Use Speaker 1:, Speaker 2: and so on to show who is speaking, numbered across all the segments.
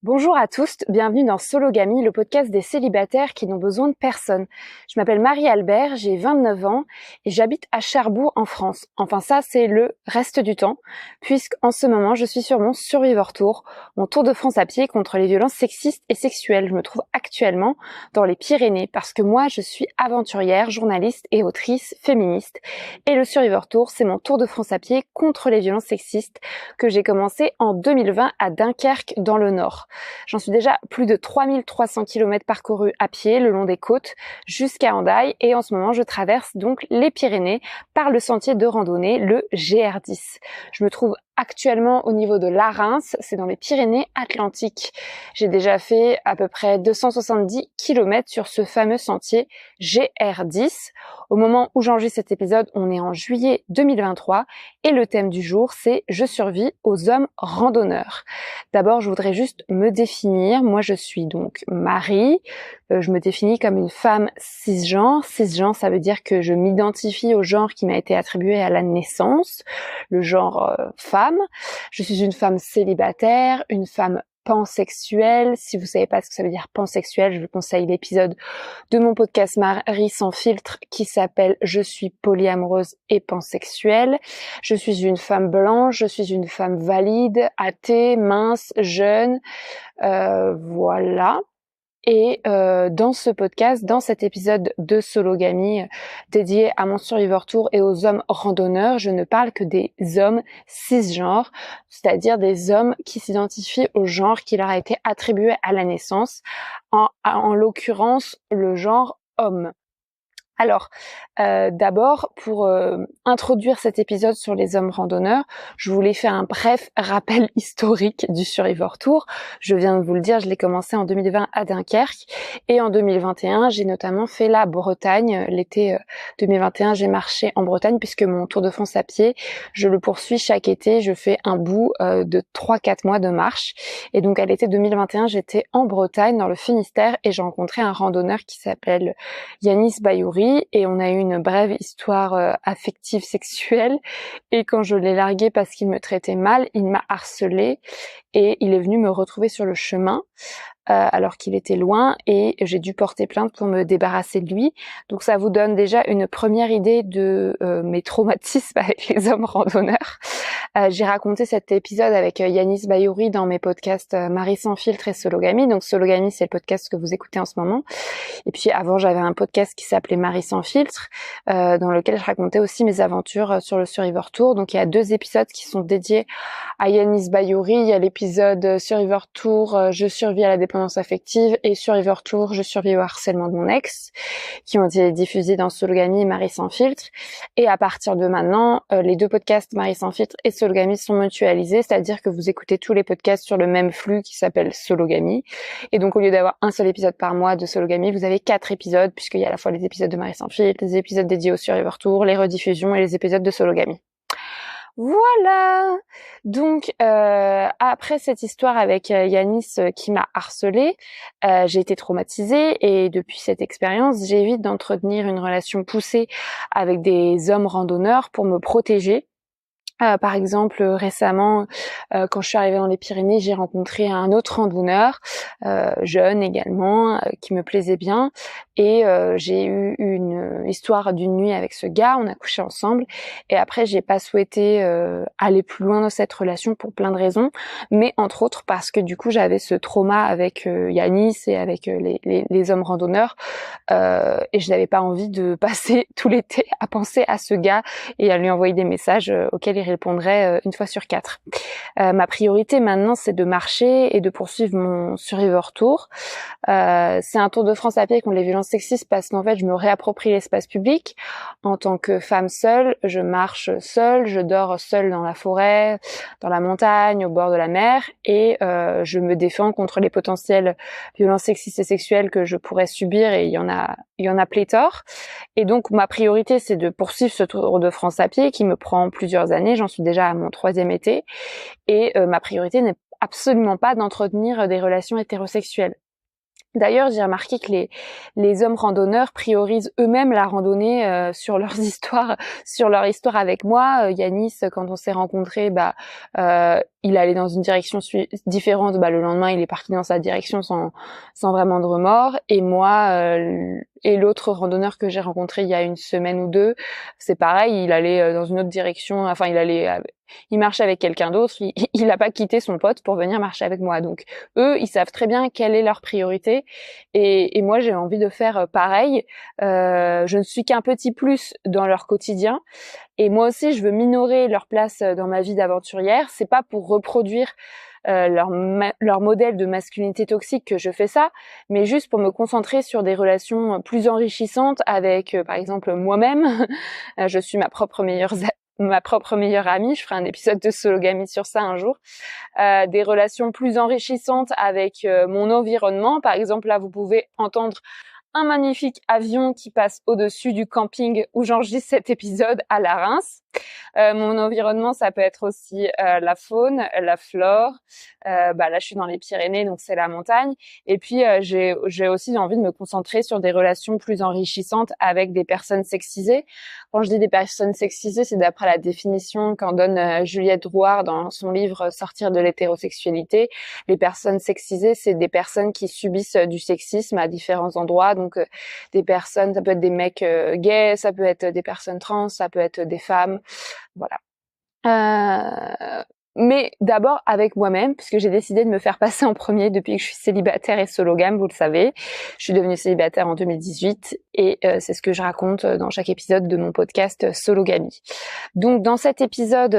Speaker 1: Bonjour à tous, bienvenue dans Sologamie, le podcast des célibataires qui n'ont besoin de personne. Je m'appelle Marie-Albert, j'ai 29 ans et j'habite à Cherbourg en France. Enfin ça c'est le reste du temps, puisqu'en ce moment je suis sur mon Survivor Tour, mon tour de France à pied contre les violences sexistes et sexuelles. Je me trouve actuellement dans les Pyrénées parce que moi je suis aventurière, journaliste et autrice féministe. Et le Survivor Tour c'est mon tour de France à pied contre les violences sexistes que j'ai commencé en 2020 à Dunkerque dans le Nord. J'en suis déjà plus de 3300 km parcourus à pied le long des côtes jusqu'à Hendaye et en ce moment je traverse donc les Pyrénées par le sentier de randonnée, le GR10. Je me trouve actuellement au niveau de Larins, c'est dans les Pyrénées-Atlantiques. J'ai déjà fait à peu près 270 km sur ce fameux sentier GR10. Au moment où j'enregistre cet épisode, on est en juillet 2023 et le thème du jour c'est « Je survis aux hommes randonneurs ». D'abord, je voudrais juste me définir. Moi, je suis donc Marie. Je me définis comme une femme cisgenre. Cisgenre, ça veut dire que je m'identifie au genre qui m'a été attribué à la naissance, le genre femme. Je suis une femme célibataire, une femme pansexuelle. Si vous savez pas ce que ça veut dire pansexuelle, je vous conseille l'épisode de mon podcast Marie sans filtre qui s'appelle Je suis polyamoureuse et pansexuelle. Je suis une femme blanche, je suis une femme valide, athée, mince, jeune, voilà. Et dans ce podcast, dans cet épisode de Sologamie dédié à mon Survivor Tour et aux hommes randonneurs, je ne parle que des hommes cisgenres, c'est-à-dire des hommes qui s'identifient au genre qui leur a été attribué à la naissance, en l'occurrence le genre homme. Alors, d'abord, pour introduire cet épisode sur les hommes randonneurs, je voulais faire un bref rappel historique du Survivor Tour. Je viens de vous le dire, je l'ai commencé en 2020 à Dunkerque et en 2021, j'ai notamment fait la Bretagne. L'été 2021, j'ai marché en Bretagne puisque mon Tour de France à pied, je le poursuis chaque été. Je fais un bout de 3-4 mois de marche. Et donc, à l'été 2021, j'étais en Bretagne, dans le Finistère, et j'ai rencontré un randonneur qui s'appelle Yanis Bayouri. Et on a eu une brève histoire affective sexuelle et quand je l'ai largué parce qu'il me traitait mal, il m'a harcelée et il est venu me retrouver sur le chemin alors qu'il était loin et j'ai dû porter plainte pour me débarrasser de lui. Donc ça vous donne déjà une première idée de mes traumatismes avec les hommes randonneurs. J'ai raconté cet épisode avec Yanis Bayouri dans mes podcasts Marie sans filtre et Sologamie. Donc Sologamie, c'est le podcast que vous écoutez en ce moment. Et puis avant, j'avais un podcast qui s'appelait Marie sans filtre, dans lequel je racontais aussi mes aventures sur le Survivor Tour. Donc il y a 2 épisodes qui sont dédiés à Yanis Bayouri. Il y a l'épisode Survivor Tour, je survis à la dépendance affective, et Survivor Tour, je survis au harcèlement de mon ex, qui ont été diffusés dans Sologamie et Marie sans filtre. Et à partir de maintenant, les 2 podcasts Marie sans filtre et Sologamie sont mutualisés, c'est-à-dire que vous écoutez tous les podcasts sur le même flux qui s'appelle Sologamie. Et donc au lieu d'avoir un seul épisode par mois de Sologamie, vous avez 4 épisodes, puisqu'il y a à la fois les épisodes de Marie sans filtre, les épisodes dédiés au Survivor Tour, les rediffusions et les épisodes de Sologamie. Voilà. Donc après cette histoire avec Yanis qui m'a harcelée, j'ai été traumatisée et depuis cette expérience, j'évite d'entretenir une relation poussée avec des hommes randonneurs pour me protéger. Par exemple, récemment, quand je suis arrivée dans les Pyrénées, j'ai rencontré un autre randonneur, jeune également, qui me plaisait bien. Et j'ai eu une histoire d'une nuit avec ce gars, on a couché ensemble. Et après, j'ai pas souhaité aller plus loin dans cette relation pour plein de raisons, mais entre autres parce que du coup, j'avais ce trauma avec Yanis et avec les hommes randonneurs. Et je n'avais pas envie de passer tout l'été à penser à ce gars et à lui envoyer des messages auxquels il répondrait 1 fois sur 4. Ma priorité maintenant, c'est de marcher et de poursuivre mon Survivor Tour. C'est un Tour de France à pied contre les violences sexistes parce qu'en fait, je me réapproprie l'espace public. En tant que femme seule, je marche seule, je dors seule dans la forêt, dans la montagne, au bord de la mer et je me défends contre les potentielles violences sexistes et sexuelles que je pourrais subir et il y en a pléthore. Et donc, ma priorité, c'est de poursuivre ce Tour de France à pied qui me prend plusieurs années. J'en suis déjà à mon 3e été. Et ma priorité n'est absolument pas d'entretenir des relations hétérosexuelles. D'ailleurs, j'ai remarqué que les hommes randonneurs priorisent eux-mêmes la randonnée sur leur histoire avec moi. Yanis, quand on s'est rencontrés, il allait dans une direction différente, le lendemain il est parti dans sa direction sans vraiment de remords. Et moi et l'autre randonneur que j'ai rencontré il y a une semaine ou deux, c'est pareil, il allait dans une autre direction, enfin il marchait avec quelqu'un d'autre, il a pas quitté son pote pour venir marcher avec moi. Donc eux, ils savent très bien quelle est leur priorité, et moi j'ai envie de faire pareil. Je ne suis qu'un petit plus dans leur quotidien, et moi aussi je veux minorer leur place dans ma vie d'aventurière. C'est pas pour reproduire leur modèle de masculinité toxique que je fais ça, mais juste pour me concentrer sur des relations plus enrichissantes avec, par exemple, moi-même. Je suis ma propre meilleure amie. Je ferai un épisode de sologamie sur ça un jour. Des relations plus enrichissantes avec mon environnement. Par exemple, là, vous pouvez entendre un magnifique avion qui passe au-dessus du camping où j'enregistre cet épisode à la Reims. Mon environnement, ça peut être aussi la faune, la flore. Là, je suis dans les Pyrénées, donc c'est la montagne. Et puis, j'ai aussi envie de me concentrer sur des relations plus enrichissantes avec des personnes sexisées. Quand je dis des personnes sexisées, c'est d'après la définition qu'en donne Juliette Drouard dans son livre Sortir de l'hétérosexualité. Les personnes sexisées, c'est des personnes qui subissent du sexisme à différents endroits. Donc, des personnes, ça peut être des mecs gays, ça peut être des personnes trans, ça peut être des femmes. Voilà. Mais d'abord avec moi-même, puisque j'ai décidé de me faire passer en premier depuis que je suis célibataire et sologame, vous le savez. Je suis devenue célibataire en 2018 et c'est ce que je raconte dans chaque épisode de mon podcast Sologamie. Donc dans cet épisode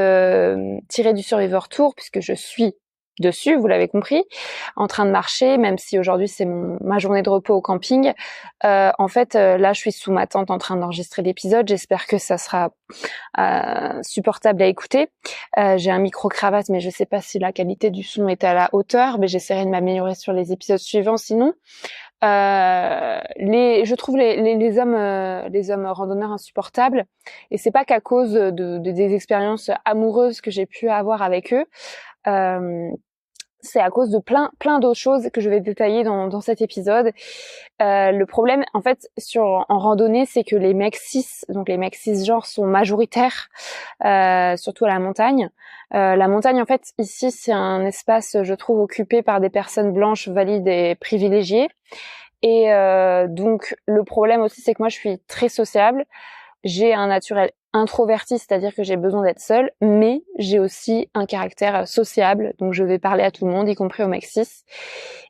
Speaker 1: tiré du Survivor Tour, puisque je suis dessus, vous l'avez compris, en train de marcher, même si aujourd'hui c'est ma journée de repos au camping. En fait, là, je suis sous ma tente en train d'enregistrer l'épisode. J'espère que ça sera supportable à écouter. J'ai un micro-cravate, mais je sais pas si la qualité du son est à la hauteur, mais j'essaierai de m'améliorer sur les épisodes suivants. Sinon, je trouve les hommes randonneurs insupportables, et c'est pas qu'à cause des expériences amoureuses que j'ai pu avoir avec eux. C'est à cause de plein d'autres choses que je vais détailler dans cet épisode. Le problème, en fait, en randonnée, c'est que les mecs cisgenres sont majoritaires, surtout à la montagne. La montagne, en fait, ici, c'est un espace, je trouve, occupé par des personnes blanches, valides et privilégiées. Et donc, le problème aussi, c'est que moi, je suis très sociable. J'ai un naturel introverti, c'est-à-dire que j'ai besoin d'être seule, mais j'ai aussi un caractère sociable, donc je vais parler à tout le monde, y compris aux mecs cis.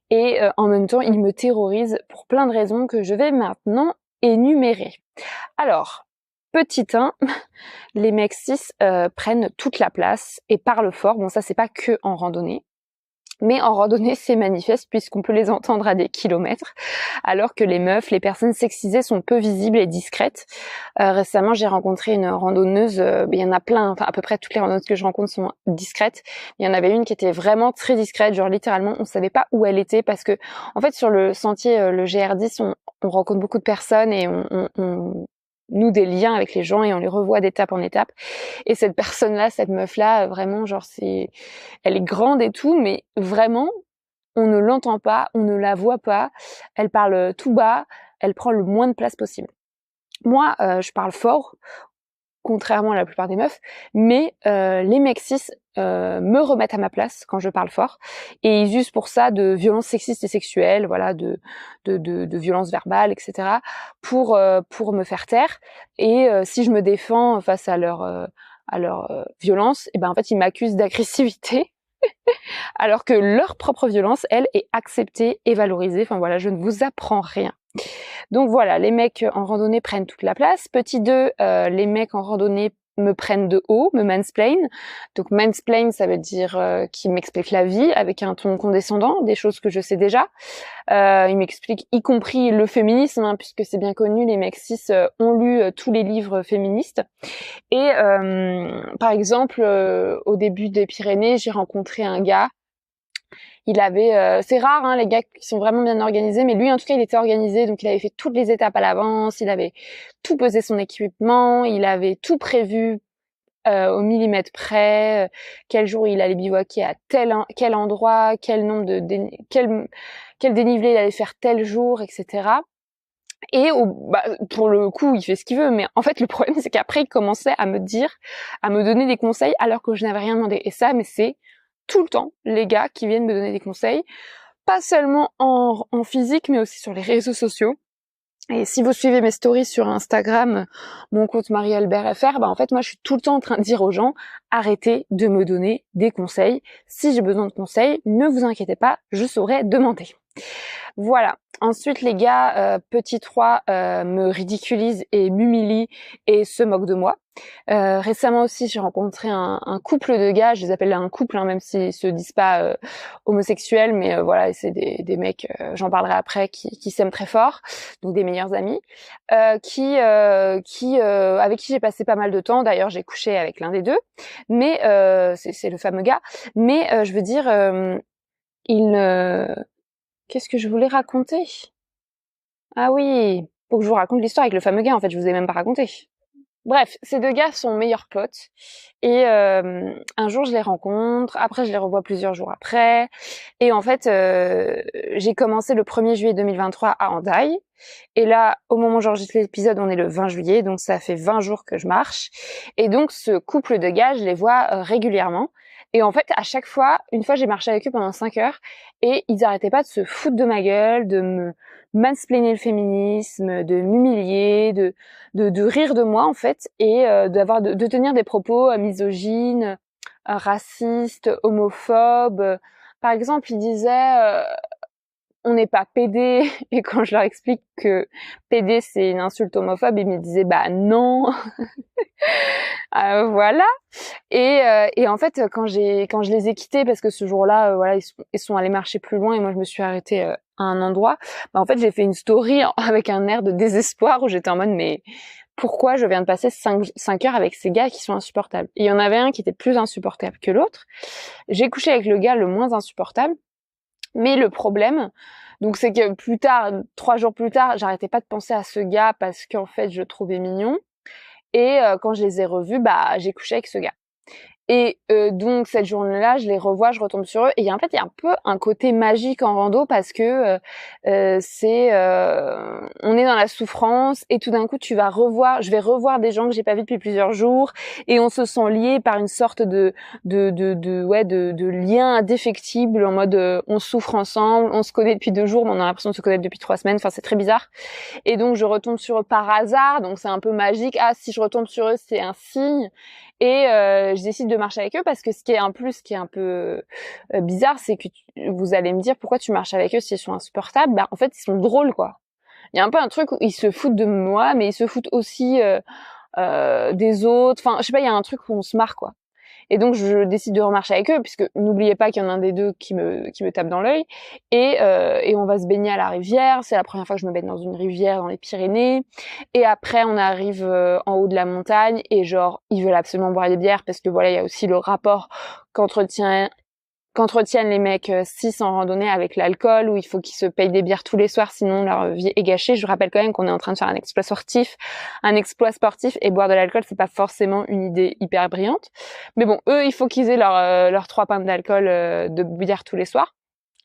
Speaker 1: Et en même temps, il me terrorise pour plein de raisons que je vais maintenant énumérer. Alors, petit 1, les mecs cis prennent toute la place et parlent fort. Bon, ça, c'est pas que en randonnée. Mais en randonnée, c'est manifeste puisqu'on peut les entendre à des kilomètres, alors que les meufs, les personnes sexisées sont peu visibles et discrètes. Récemment, j'ai rencontré une randonneuse, il y en a plein, enfin à peu près toutes les randonneuses que je rencontre sont discrètes. Il y en avait une qui était vraiment très discrète, genre littéralement, on savait pas où elle était parce que, en fait, sur le sentier, le GR10, on rencontre beaucoup de personnes et on noue des liens avec les gens et on les revoit d'étape en étape. Et cette personne-là, cette meuf-là, vraiment, genre, elle est grande et tout, mais vraiment, on ne l'entend pas, on ne la voit pas. Elle parle tout bas, elle prend le moins de place possible. Moi, je parle fort, contrairement à la plupart des meufs, mais les mecs cis me remettent à ma place quand je parle fort, et ils usent pour ça de violences sexistes et sexuelles, voilà, de violences verbales, etc., pour me faire taire. Et si je me défends face à leur violence, et ben en fait ils m'accusent d'agressivité, alors que leur propre violence, elle, est acceptée et valorisée. Enfin voilà, je ne vous apprends rien. Donc voilà, les mecs en randonnée prennent toute la place. Petit 2, les mecs en randonnée me prennent de haut, me mansplain. Donc mansplain, ça veut dire qu'ils m'expliquent la vie avec un ton condescendant, des choses que je sais déjà. Ils m'expliquent y compris le féminisme, hein, puisque c'est bien connu, les mecs cis ont lu tous les livres féministes. Et par exemple, au début des Pyrénées, j'ai rencontré un gars. Il avait, c'est rare, hein, les gars qui sont vraiment bien organisés, mais lui, en tout cas, il était organisé, donc il avait fait toutes les étapes à l'avance, il avait tout pesé son équipement, il avait tout prévu au millimètre près, quel jour il allait bivouaquer à quel endroit, quel nombre quel dénivelé il allait faire tel jour, etc. Et pour le coup, il fait ce qu'il veut, mais en fait, le problème, c'est qu'après, il commençait à me donner des conseils alors que je n'avais rien demandé. Et ça, mais c'est tout le temps les gars qui viennent me donner des conseils, pas seulement en physique, mais aussi sur les réseaux sociaux. Et si vous suivez mes stories sur Instagram, mon compte Marie-Albert-FR, en fait, moi, je suis tout le temps en train de dire aux gens, arrêtez de me donner des conseils. Si j'ai besoin de conseils, ne vous inquiétez pas, je saurai demander. Voilà. Ensuite, les gars, petit 3, me ridiculisent et m'humilient et se moquent de moi. Récemment aussi, j'ai rencontré un couple de gars, je les appelle un couple, même s'ils se disent pas homosexuels, mais voilà, c'est des mecs, j'en parlerai après, qui s'aiment très fort, donc des meilleurs amis, avec qui j'ai passé pas mal de temps. D'ailleurs, j'ai couché avec l'un des deux, mais c'est le fameux gars. Mais je veux dire, qu'est-ce que je voulais raconter? Ah oui, faut que je vous raconte l'histoire avec le fameux gars, en fait, je vous ai même pas raconté. Bref, ces deux gars sont meilleurs potes et un jour je les rencontre, après je les revois plusieurs jours après et en fait j'ai commencé le 1er juillet 2023 à Hendaye et là au moment où j'enregistre l'épisode on est le 20 juillet donc ça fait 20 jours que je marche et donc ce couple de gars je les vois régulièrement et en fait à chaque fois, une fois j'ai marché avec eux pendant 5 heures et ils arrêtaient pas de se foutre de ma gueule, de me mansplainer le féminisme, de m'humilier, de rire de moi en fait et de tenir des propos misogynes, racistes, homophobes. Par exemple, il disait on n'est pas pédé et quand je leur explique que pédé c'est une insulte homophobe, ils me disaient bah non. Voilà. Et en fait quand je les ai quittés parce que ce jour-là voilà ils sont allés marcher plus loin et moi je me suis arrêtée à un endroit, en fait j'ai fait une story avec un air de désespoir où j'étais en mode mais pourquoi je viens de passer 5 heures avec ces gars qui sont insupportables. Et il y en avait un qui était plus insupportable que l'autre. J'ai couché avec le gars le moins insupportable. Mais le problème, donc c'est que plus tard, 3 jours plus tard, j'arrêtais pas de penser à ce gars parce qu'en fait je le trouvais mignon. Et quand je les ai revus, j'ai couché avec ce gars. Et donc cette journée-là, je les revois, je retombe sur eux. Et en fait, il y a un peu un côté magique en rando parce que on est dans la souffrance et tout d'un coup, je vais revoir des gens que j'ai pas vus depuis plusieurs jours et on se sent liés par une sorte de lien indéfectible en mode on souffre ensemble, on se connaît depuis 2 jours, mais on a l'impression de se connaître depuis 3 semaines. Enfin, c'est très bizarre. Et donc je retombe sur eux par hasard, donc c'est un peu magique. Ah, si je retombe sur eux, c'est un signe. Et je décide de marcher avec eux parce que ce qui est un peu bizarre, c'est que vous allez me dire pourquoi tu marches avec eux s'ils sont insupportables. En fait, ils sont drôles, quoi. Il y a un peu un truc où ils se foutent de moi, mais ils se foutent aussi des autres. Enfin, je sais pas, il y a un truc où on se marre, quoi. Et donc je décide de remarcher avec eux puisque n'oubliez pas qu'il y en a un des deux qui me tape dans l'œil et on va se baigner à la rivière. C'est la première fois que je me baigne dans une rivière dans les Pyrénées. Et après on arrive en haut de la montagne et genre ils veulent absolument boire des bières parce que voilà il y a aussi le rapport qu'entretiennent les mecs cis en randonnée avec l'alcool, où il faut qu'ils se payent des bières tous les soirs, sinon leur vie est gâchée. Je vous rappelle quand même qu'on est en train de faire un exploit sportif et boire de l'alcool, c'est pas forcément une idée hyper brillante. Mais bon, eux, il faut qu'ils aient leurs 3 pintes d'alcool de bière tous les soirs.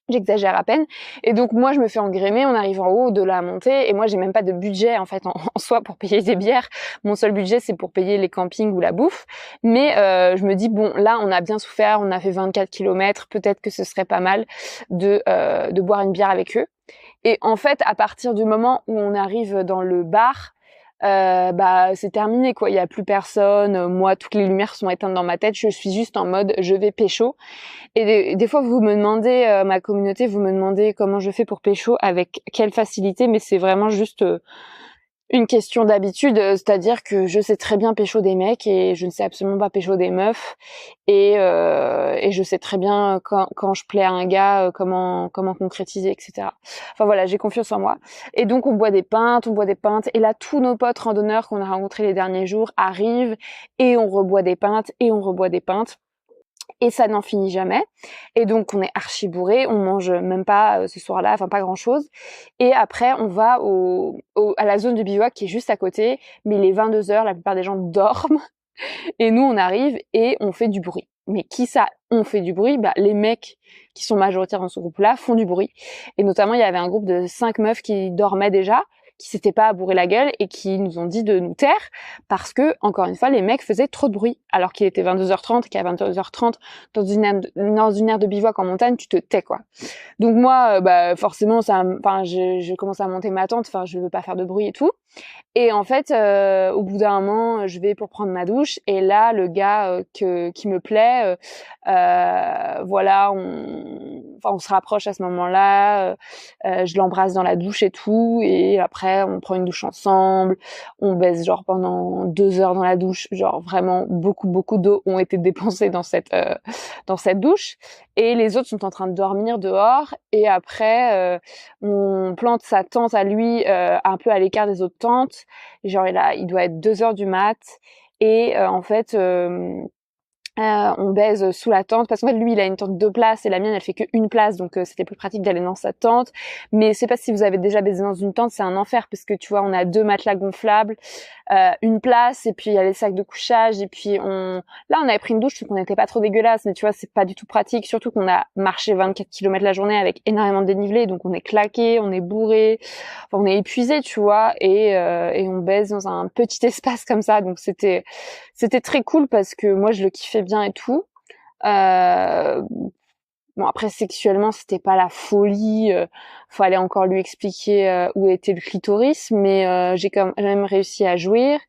Speaker 1: J'exagère à peine. Et donc moi je me fais engrémer, on arrive en haut de la montée et moi j'ai même pas de budget en fait en soi pour payer des bières. Mon seul budget c'est pour payer les campings ou la bouffe. Mais je me dis bon là on a bien souffert, on a fait 24 kilomètres, peut-être que ce serait pas mal de boire une bière avec eux. Et en fait à partir du moment où on arrive dans le bar, c'est terminé quoi, il y a plus personne, moi toutes les lumières sont éteintes dans ma tête, je suis juste en mode je vais pécho. Et des fois vous me demandez ma communauté, vous me demandez comment je fais pour pécho, avec quelle facilité, mais c'est vraiment juste une question d'habitude, c'est-à-dire que je sais très bien pécho des mecs et je ne sais absolument pas pécho des meufs et je sais très bien quand je plais à un gars comment concrétiser, etc. Enfin voilà, j'ai confiance en moi et donc on boit des pintes et là tous nos potes randonneurs qu'on a rencontrés les derniers jours arrivent et on reboit des pintes et ça n'en finit jamais. Et donc, on est archi bourré, on mange même pas ce soir-là, enfin pas grand-chose. Et après, on va à la zone de bivouac qui est juste à côté, mais il est 22h, la plupart des gens dorment. Et nous, on arrive et on fait du bruit. Mais qui ça, on fait du bruit? Les mecs qui sont majoritaires dans ce groupe-là font du bruit. Et notamment, il y avait un groupe de 5 meufs qui dormaient déjà, qui s'étaient pas bourré la gueule et qui nous ont dit de nous taire parce que, encore une fois, les mecs faisaient trop de bruit. Alors qu'il était 22h30, qu'à 22h30, dans une aire de bivouac en montagne, tu te tais, quoi. Donc moi, forcément, je commence à monter ma tente, je veux pas faire de bruit et tout. Et en fait, au bout d'un moment, je vais pour prendre ma douche et là, le gars qui me plaît, on se rapproche à ce moment-là. Je l'embrasse dans la douche et tout, et après, on prend une douche ensemble. On baise genre pendant 2 heures dans la douche. Genre vraiment beaucoup d'eau ont été dépensées dans cette douche. Et les autres sont en train de dormir dehors. Et après, on plante sa tente à lui un peu à l'écart des autres tentes. Genre il doit être 2 heures du mat. Et en fait, on baise sous la tente parce qu'en fait lui il a une tente 2 places et la mienne elle fait qu'une place, donc c'était plus pratique d'aller dans sa tente. Mais je sais pas si vous avez déjà baisé dans une tente, c'est un enfer parce que tu vois on a 2 matelas gonflables, une place et puis il y a les sacs de couchage et puis on avait pris une douche donc on n'était pas trop dégueulasse, mais tu vois c'est pas du tout pratique, surtout qu'on a marché 24 km la journée avec énormément de dénivelé, donc on est claqué, on est bourré, on est épuisé, tu vois, et on baise dans un petit espace comme ça, donc c'était très cool parce que moi je le kiffais bien et tout. Bon après sexuellement c'était pas la folie, fallait encore lui expliquer où était le clitoris, mais j'ai quand même réussi à jouir.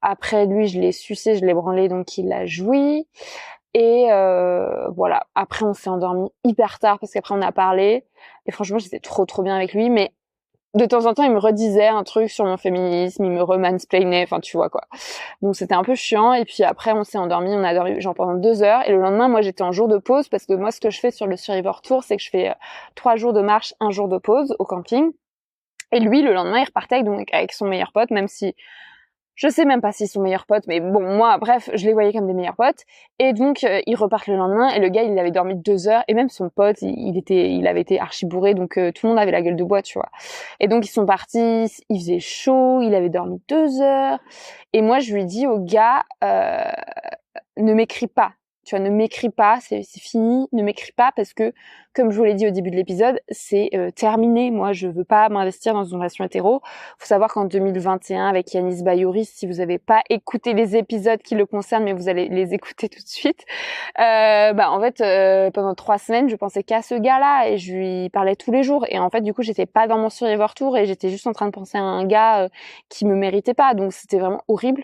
Speaker 1: Après lui je l'ai sucé, je l'ai branlé, donc il a joui. Et voilà. Après on s'est endormi hyper tard parce qu'après on a parlé et franchement j'étais trop bien avec lui, mais de temps en temps, il me redisait un truc sur mon féminisme, il me remansplainait, tu vois quoi. Donc c'était un peu chiant. Et puis après, on s'est endormi, on a dormi genre pendant 2 heures. Et le lendemain, moi, j'étais en jour de pause parce que moi, ce que je fais sur le Survivor Tour, c'est que je fais 3 jours de marche, 1 jour de pause au camping. Et lui, le lendemain, il repartait avec son meilleur pote, même si je sais même pas s'ils sont meilleurs potes, mais bon, moi, bref, je les voyais comme des meilleurs potes. Et donc, ils repartent le lendemain, et le gars, il avait dormi 2 heures, et même son pote, il avait été archi bourré, donc tout le monde avait la gueule de bois, tu vois. Et donc, ils sont partis, il faisait chaud, il avait dormi 2 heures, et moi, je lui dis au gars, ne m'écris pas. Tu vois, ne m'écris pas, c'est fini, ne m'écris pas parce que, comme je vous l'ai dit au début de l'épisode, c'est terminé. Moi, je veux pas m'investir dans une relation hétéro. Faut savoir qu'en 2021, avec Yanis Bayouri, si vous n'avez pas écouté les épisodes qui le concernent, mais vous allez les écouter tout de suite, en fait, pendant 3 semaines, je pensais qu'à ce gars-là et je lui parlais tous les jours. Et en fait, du coup, j'étais pas dans mon Survivor Tour et j'étais juste en train de penser à un gars qui me méritait pas. Donc, c'était vraiment horrible.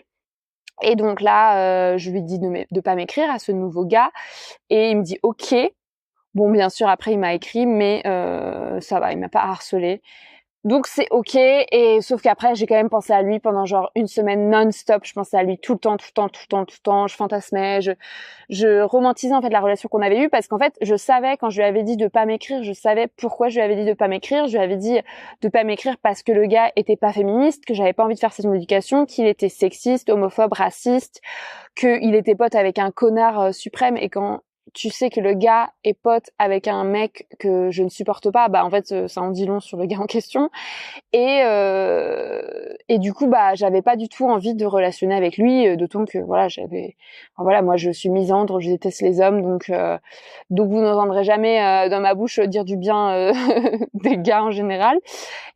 Speaker 1: Et donc là, je lui dis de pas m'écrire à ce nouveau gars. Et il me dit OK. Bon, bien sûr, après, il m'a écrit, mais ça va, il m'a pas harcelé. Donc c'est OK, et sauf qu'après j'ai quand même pensé à lui pendant genre une semaine non-stop. Je pensais à lui tout le temps. Je fantasmais, je romantisais en fait la relation qu'on avait eue parce qu'en fait je savais quand je lui avais dit de pas m'écrire, je savais pourquoi je lui avais dit de pas m'écrire. Je lui avais dit de pas m'écrire parce que le gars était pas féministe, que j'avais pas envie de faire son éducation, qu'il était sexiste, homophobe, raciste, qu'il était pote avec un connard suprême, et quand tu sais que le gars est pote avec un mec que je ne supporte pas, en fait ça en dit long sur le gars en question. Et du coup j'avais pas du tout envie de relationner avec lui, d'autant que moi je suis misandre, je déteste les hommes, donc vous n'entendrez jamais dans ma bouche dire du bien des gars en général.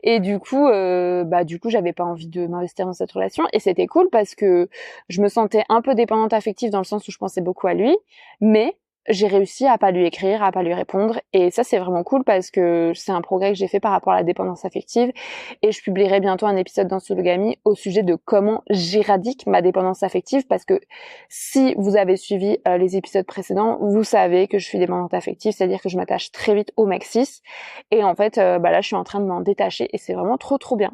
Speaker 1: Et du coup j'avais pas envie de m'investir dans cette relation, et c'était cool parce que je me sentais un peu dépendante affective dans le sens où je pensais beaucoup à lui, mais j'ai réussi à pas lui écrire, à pas lui répondre, et ça c'est vraiment cool parce que c'est un progrès que j'ai fait par rapport à la dépendance affective. Et je publierai bientôt un épisode dans Sologamy au sujet de comment j'éradique ma dépendance affective, parce que si vous avez suivi les épisodes précédents, vous savez que je suis dépendante affective, c'est-à-dire que je m'attache très vite au mec cis, et en fait là je suis en train de m'en détacher et c'est vraiment trop bien.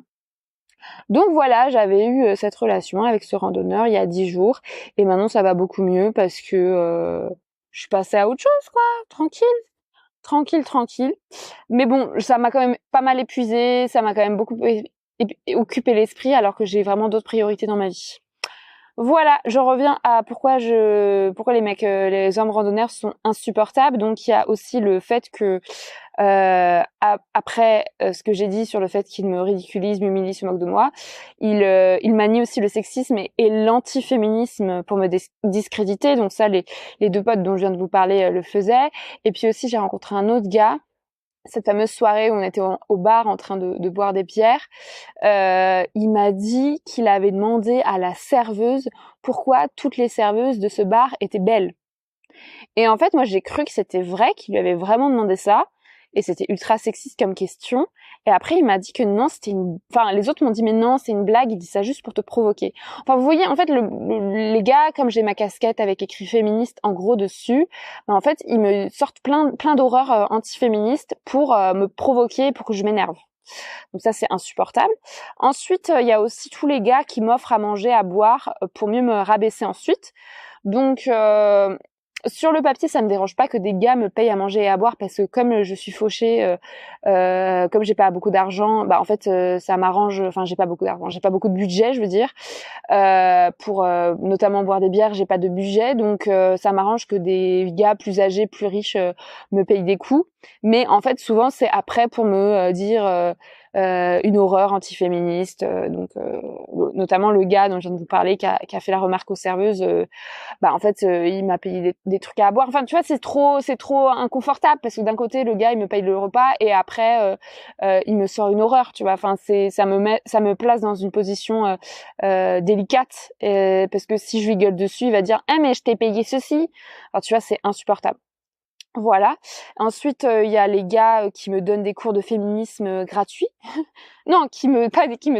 Speaker 1: Donc voilà, j'avais eu cette relation avec ce randonneur il y a 10 jours, et maintenant ça va beaucoup mieux parce que je suis passée à autre chose, quoi. Tranquille. Mais bon, ça m'a quand même pas mal épuisée, ça m'a quand même beaucoup occupé l'esprit, alors que j'ai vraiment d'autres priorités dans ma vie. Voilà, je reviens à pourquoi les hommes randonneurs sont insupportables. Donc il y a aussi le fait que après ce que j'ai dit sur le fait qu'il me ridiculise, m'humilie, se moque de moi, il manie aussi le sexisme et l'antiféminisme pour me discréditer. Donc ça, les 2 potes dont je viens de vous parler le faisaient. Et puis aussi, j'ai rencontré un autre gars cette fameuse soirée où on était au bar en train de boire des bières, il m'a dit qu'il avait demandé à la serveuse pourquoi toutes les serveuses de ce bar étaient belles. Et en fait, moi, j'ai cru que c'était vrai, qu'il lui avait vraiment demandé ça. Et c'était ultra sexiste comme question. Et après, il m'a dit que non, enfin, les autres m'ont dit, mais non, c'est une blague, il dit ça juste pour te provoquer. Enfin, vous voyez, en fait, les gars, comme j'ai ma casquette avec écrit féministe en gros dessus, ben, en fait, ils me sortent plein d'horreurs antiféministes pour me provoquer, pour que je m'énerve. Donc ça, c'est insupportable. Ensuite, il y a aussi tous les gars qui m'offrent à manger, à boire, pour mieux me rabaisser ensuite. Donc, sur le papier, ça me dérange pas que des gars me payent à manger et à boire parce que comme je suis fauchée, comme j'ai pas beaucoup d'argent, bah en fait ça m'arrange. Enfin, j'ai pas beaucoup d'argent, j'ai pas beaucoup de budget, je veux dire, pour notamment boire des bières, j'ai pas de budget, donc ça m'arrange que des gars plus âgés, plus riches me payent des coups. Mais en fait, souvent c'est après pour me dire une horreur antiféministe. Donc notamment le gars dont je viens de vous parler qui a fait la remarque aux serveuses. Bah en fait il m'a payé des trucs à boire. Enfin tu vois, c'est trop inconfortable parce que d'un côté le gars il me paye le repas et après il me sort une horreur, tu vois. Enfin ça me place dans une position délicate parce que si je lui gueule dessus, il va dire "Ah mais je t'ai payé ceci." Alors tu vois, c'est insupportable. Voilà. Ensuite, il y a les gars qui me donnent des cours de féminisme gratuits. Non, qui me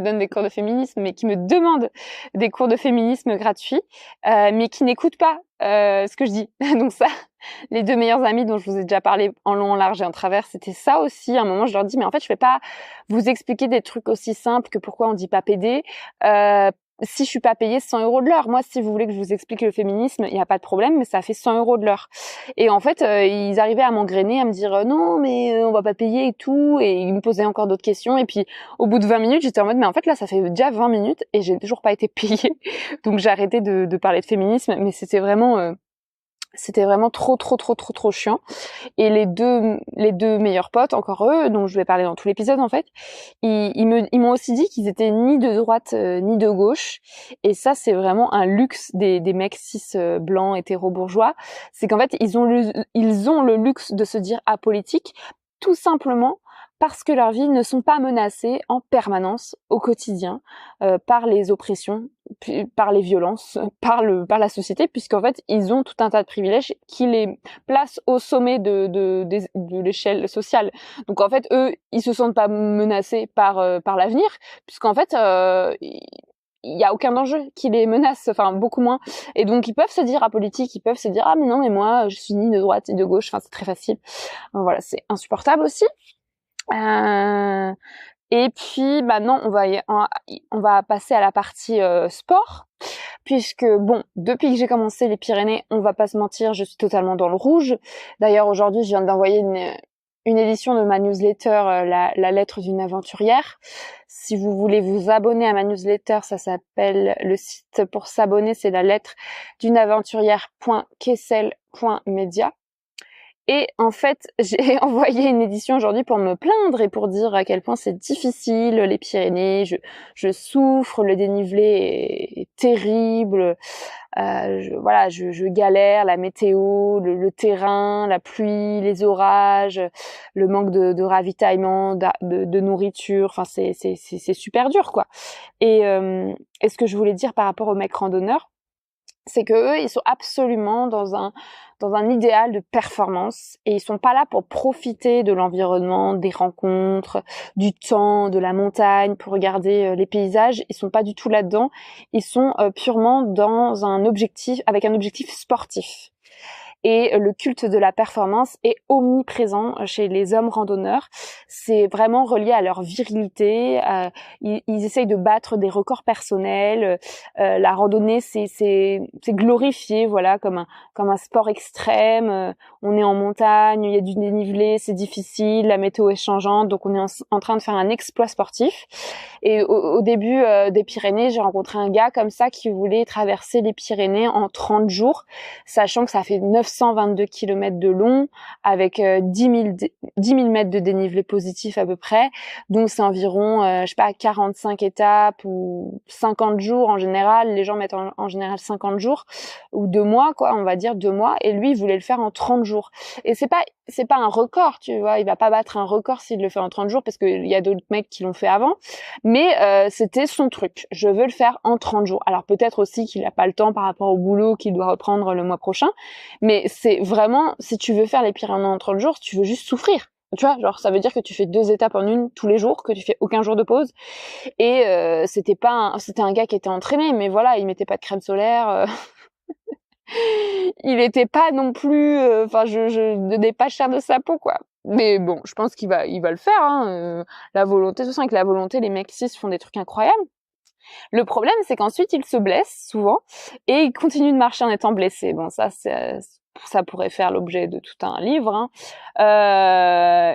Speaker 1: donnent des cours de féminisme, mais qui me demandent des cours de féminisme gratuits, mais qui n'écoutent pas ce que je dis. Donc ça, les deux meilleurs amis dont je vous ai déjà parlé en long, en large et en travers, c'était ça aussi. À un moment, je leur dis, mais en fait, je vais pas vous expliquer des trucs aussi simples que pourquoi on dit pas pédé. Si je suis pas payée 100 € de l'heure. Moi, si vous voulez que je vous explique le féminisme, il n'y a pas de problème, mais ça fait 100 € de l'heure. Et en fait, ils arrivaient à m'engrainer, à me dire non, mais on va pas payer et tout. Et ils me posaient encore d'autres questions. Et puis, au bout de 20 minutes, j'étais en mode, mais en fait, là, ça fait déjà 20 minutes et j'ai toujours pas été payée. Donc, j'ai arrêté de parler de féminisme, mais c'était vraiment trop chiant. Et les deux meilleurs potes, encore eux, dont je vais parler dans tout l'épisode en fait, ils m'ont aussi dit qu'ils étaient ni de droite ni de gauche. Et ça, c'est vraiment un luxe des mecs cis blancs hétéro bourgeois. C'est qu'en fait, ils ont le luxe de se dire apolitiques, tout simplement parce que leurs vies ne sont pas menacées en permanence au quotidien par les oppressions, par les violences, par la société, puisqu'en fait ils ont tout un tas de privilèges qui les placent au sommet de l'échelle sociale. Donc en fait eux ils se sentent pas menacés par l'avenir, puisqu'en fait il y a aucun danger qui les menace, enfin beaucoup moins. Et donc ils peuvent se dire apolitiques, ils peuvent se dire ah mais non mais moi je suis ni de droite ni de gauche, enfin c'est très facile. Donc, voilà, c'est insupportable aussi. Et puis maintenant on va passer à la partie sport, puisque bon, depuis que j'ai commencé les Pyrénées, on va pas se mentir, je suis totalement dans le rouge. D'ailleurs aujourd'hui je viens d'envoyer une édition de ma newsletter, la lettre d'une aventurière. Si vous voulez vous abonner à ma newsletter, ça s'appelle, le site pour s'abonner c'est la lettre d'une aventurière.kessel.media. Et en fait, j'ai envoyé une édition aujourd'hui pour me plaindre et pour dire à quel point c'est difficile, les Pyrénées, je souffre, le dénivelé est terrible, je galère, la météo, le terrain, la pluie, les orages, le manque de ravitaillement, de nourriture, enfin c'est super dur quoi. Et ce que je voulais dire par rapport aux mecs randonneurs, c'est que eux, ils sont absolument dans un idéal de performance et ils sont pas là pour profiter de l'environnement, des rencontres, du temps, de la montagne, pour regarder les paysages. Ils sont pas du tout là-dedans. Ils sont purement dans avec un objectif sportif. Et le culte de la performance est omniprésent chez les hommes randonneurs. C'est vraiment relié à leur virilité. Ils essayent de battre des records personnels. La randonnée, c'est glorifié, voilà, comme un sport extrême. On est en montagne, il y a du dénivelé, c'est difficile, la météo est changeante, donc on est en train de faire un exploit sportif. Et au début des Pyrénées, j'ai rencontré un gars comme ça qui voulait traverser les Pyrénées en 30 jours, sachant que ça fait 900 122 km de long, avec 10 000 mètres de dénivelé positif à peu près. Donc c'est environ, 45 étapes ou 50 jours en général. Les gens mettent en général 50 jours ou 2 mois, quoi, on va dire 2 mois. Et lui, il voulait le faire en 30 jours. Et c'est pas un record, tu vois. Il va pas battre un record s'il le fait en 30 jours parce qu'il y a d'autres mecs qui l'ont fait avant. Mais c'était son truc. Je veux le faire en 30 jours. Alors peut-être aussi qu'il a pas le temps par rapport au boulot qu'il doit reprendre le mois prochain. Mais c'est vraiment, si tu veux faire les Pyrénées en 30 jours, tu veux juste souffrir. Tu vois, genre ça veut dire que tu fais 2 étapes en une tous les jours, que tu fais aucun jour de pause. Et c'était un gars qui était entraîné, mais voilà, il mettait pas de crème solaire. Il était pas non plus, je donnais pas cher de sa peau, quoi. Mais bon, je pense il va le faire, hein. La volonté, de toute façon, avec la volonté, les mecs cis font des trucs incroyables. Le problème, c'est qu'ensuite, il se blesse souvent et il continue de marcher en étant blessé. Bon, ça pourrait faire l'objet de tout un livre, hein.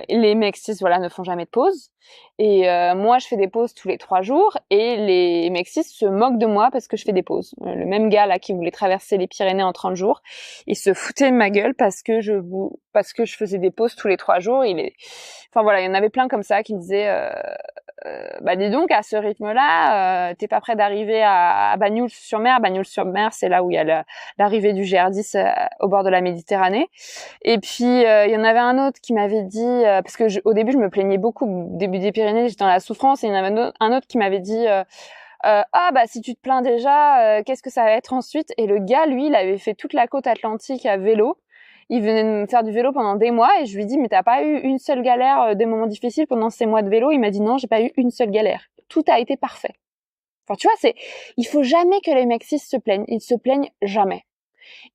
Speaker 1: Les mecs cis, voilà, ne font jamais de pause. Et moi, je fais des pauses tous les 3 jours et les mecs cis se moquent de moi parce que je fais des pauses. Le même gars là qui voulait traverser les Pyrénées en 30 jours, il se foutait de ma gueule parce que je faisais des pauses tous les 3 jours. Enfin voilà, il y en avait plein comme ça qui me disaient bah dis donc, à ce rythme-là, t'es pas prêt d'arriver à Bagnols-sur-Mer. Bagnols-sur-Mer, c'est là où il y a l'arrivée du GR10 au bord de la Méditerranée. Et puis il y en avait un autre qui m'avait dit, parce que au début je me plaignais beaucoup, au début des Pyrénées, j'étais dans la souffrance, et il y en avait un autre qui m'avait dit ah bah si tu te plains déjà, qu'est-ce que ça va être ensuite? Et le gars, lui, il avait fait toute la côte atlantique à vélo. Il venait de me faire du vélo pendant des mois et je lui dis mais t'as pas eu une seule galère, des moments difficiles pendant ces mois de vélo? Il m'a dit non, j'ai pas eu une seule galère. Tout a été parfait. Enfin tu vois, il faut jamais que les mecs cis se plaignent. Ils se plaignent jamais.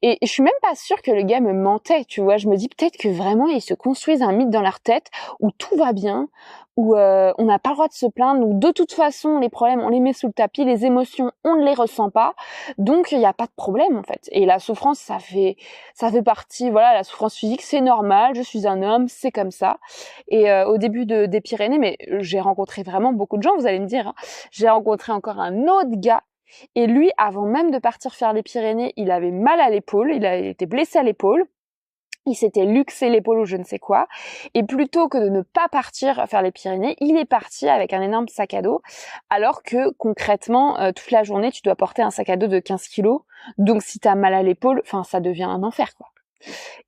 Speaker 1: Et je suis même pas sûre que le gars me mentait, tu vois. Je me dis peut-être que vraiment ils se construisent un mythe dans leur tête où tout va bien, où on n'a pas le droit de se plaindre. Donc de toute façon, les problèmes, on les met sous le tapis, les émotions, on ne les ressent pas. Donc il n'y a pas de problème en fait. Et la souffrance, ça fait partie, voilà, la souffrance physique, c'est normal. Je suis un homme, c'est comme ça. Et au début des Pyrénées, mais j'ai rencontré vraiment beaucoup de gens, vous allez me dire, hein. J'ai rencontré encore un autre gars. Et lui, avant même de partir faire les Pyrénées, il avait mal à l'épaule, il a été blessé à l'épaule, il s'était luxé l'épaule ou je ne sais quoi, et plutôt que de ne pas partir faire les Pyrénées, il est parti avec un énorme sac à dos, alors que concrètement, toute la journée, tu dois porter un sac à dos de 15 kilos, donc si t'as mal à l'épaule, ça devient un enfer, quoi.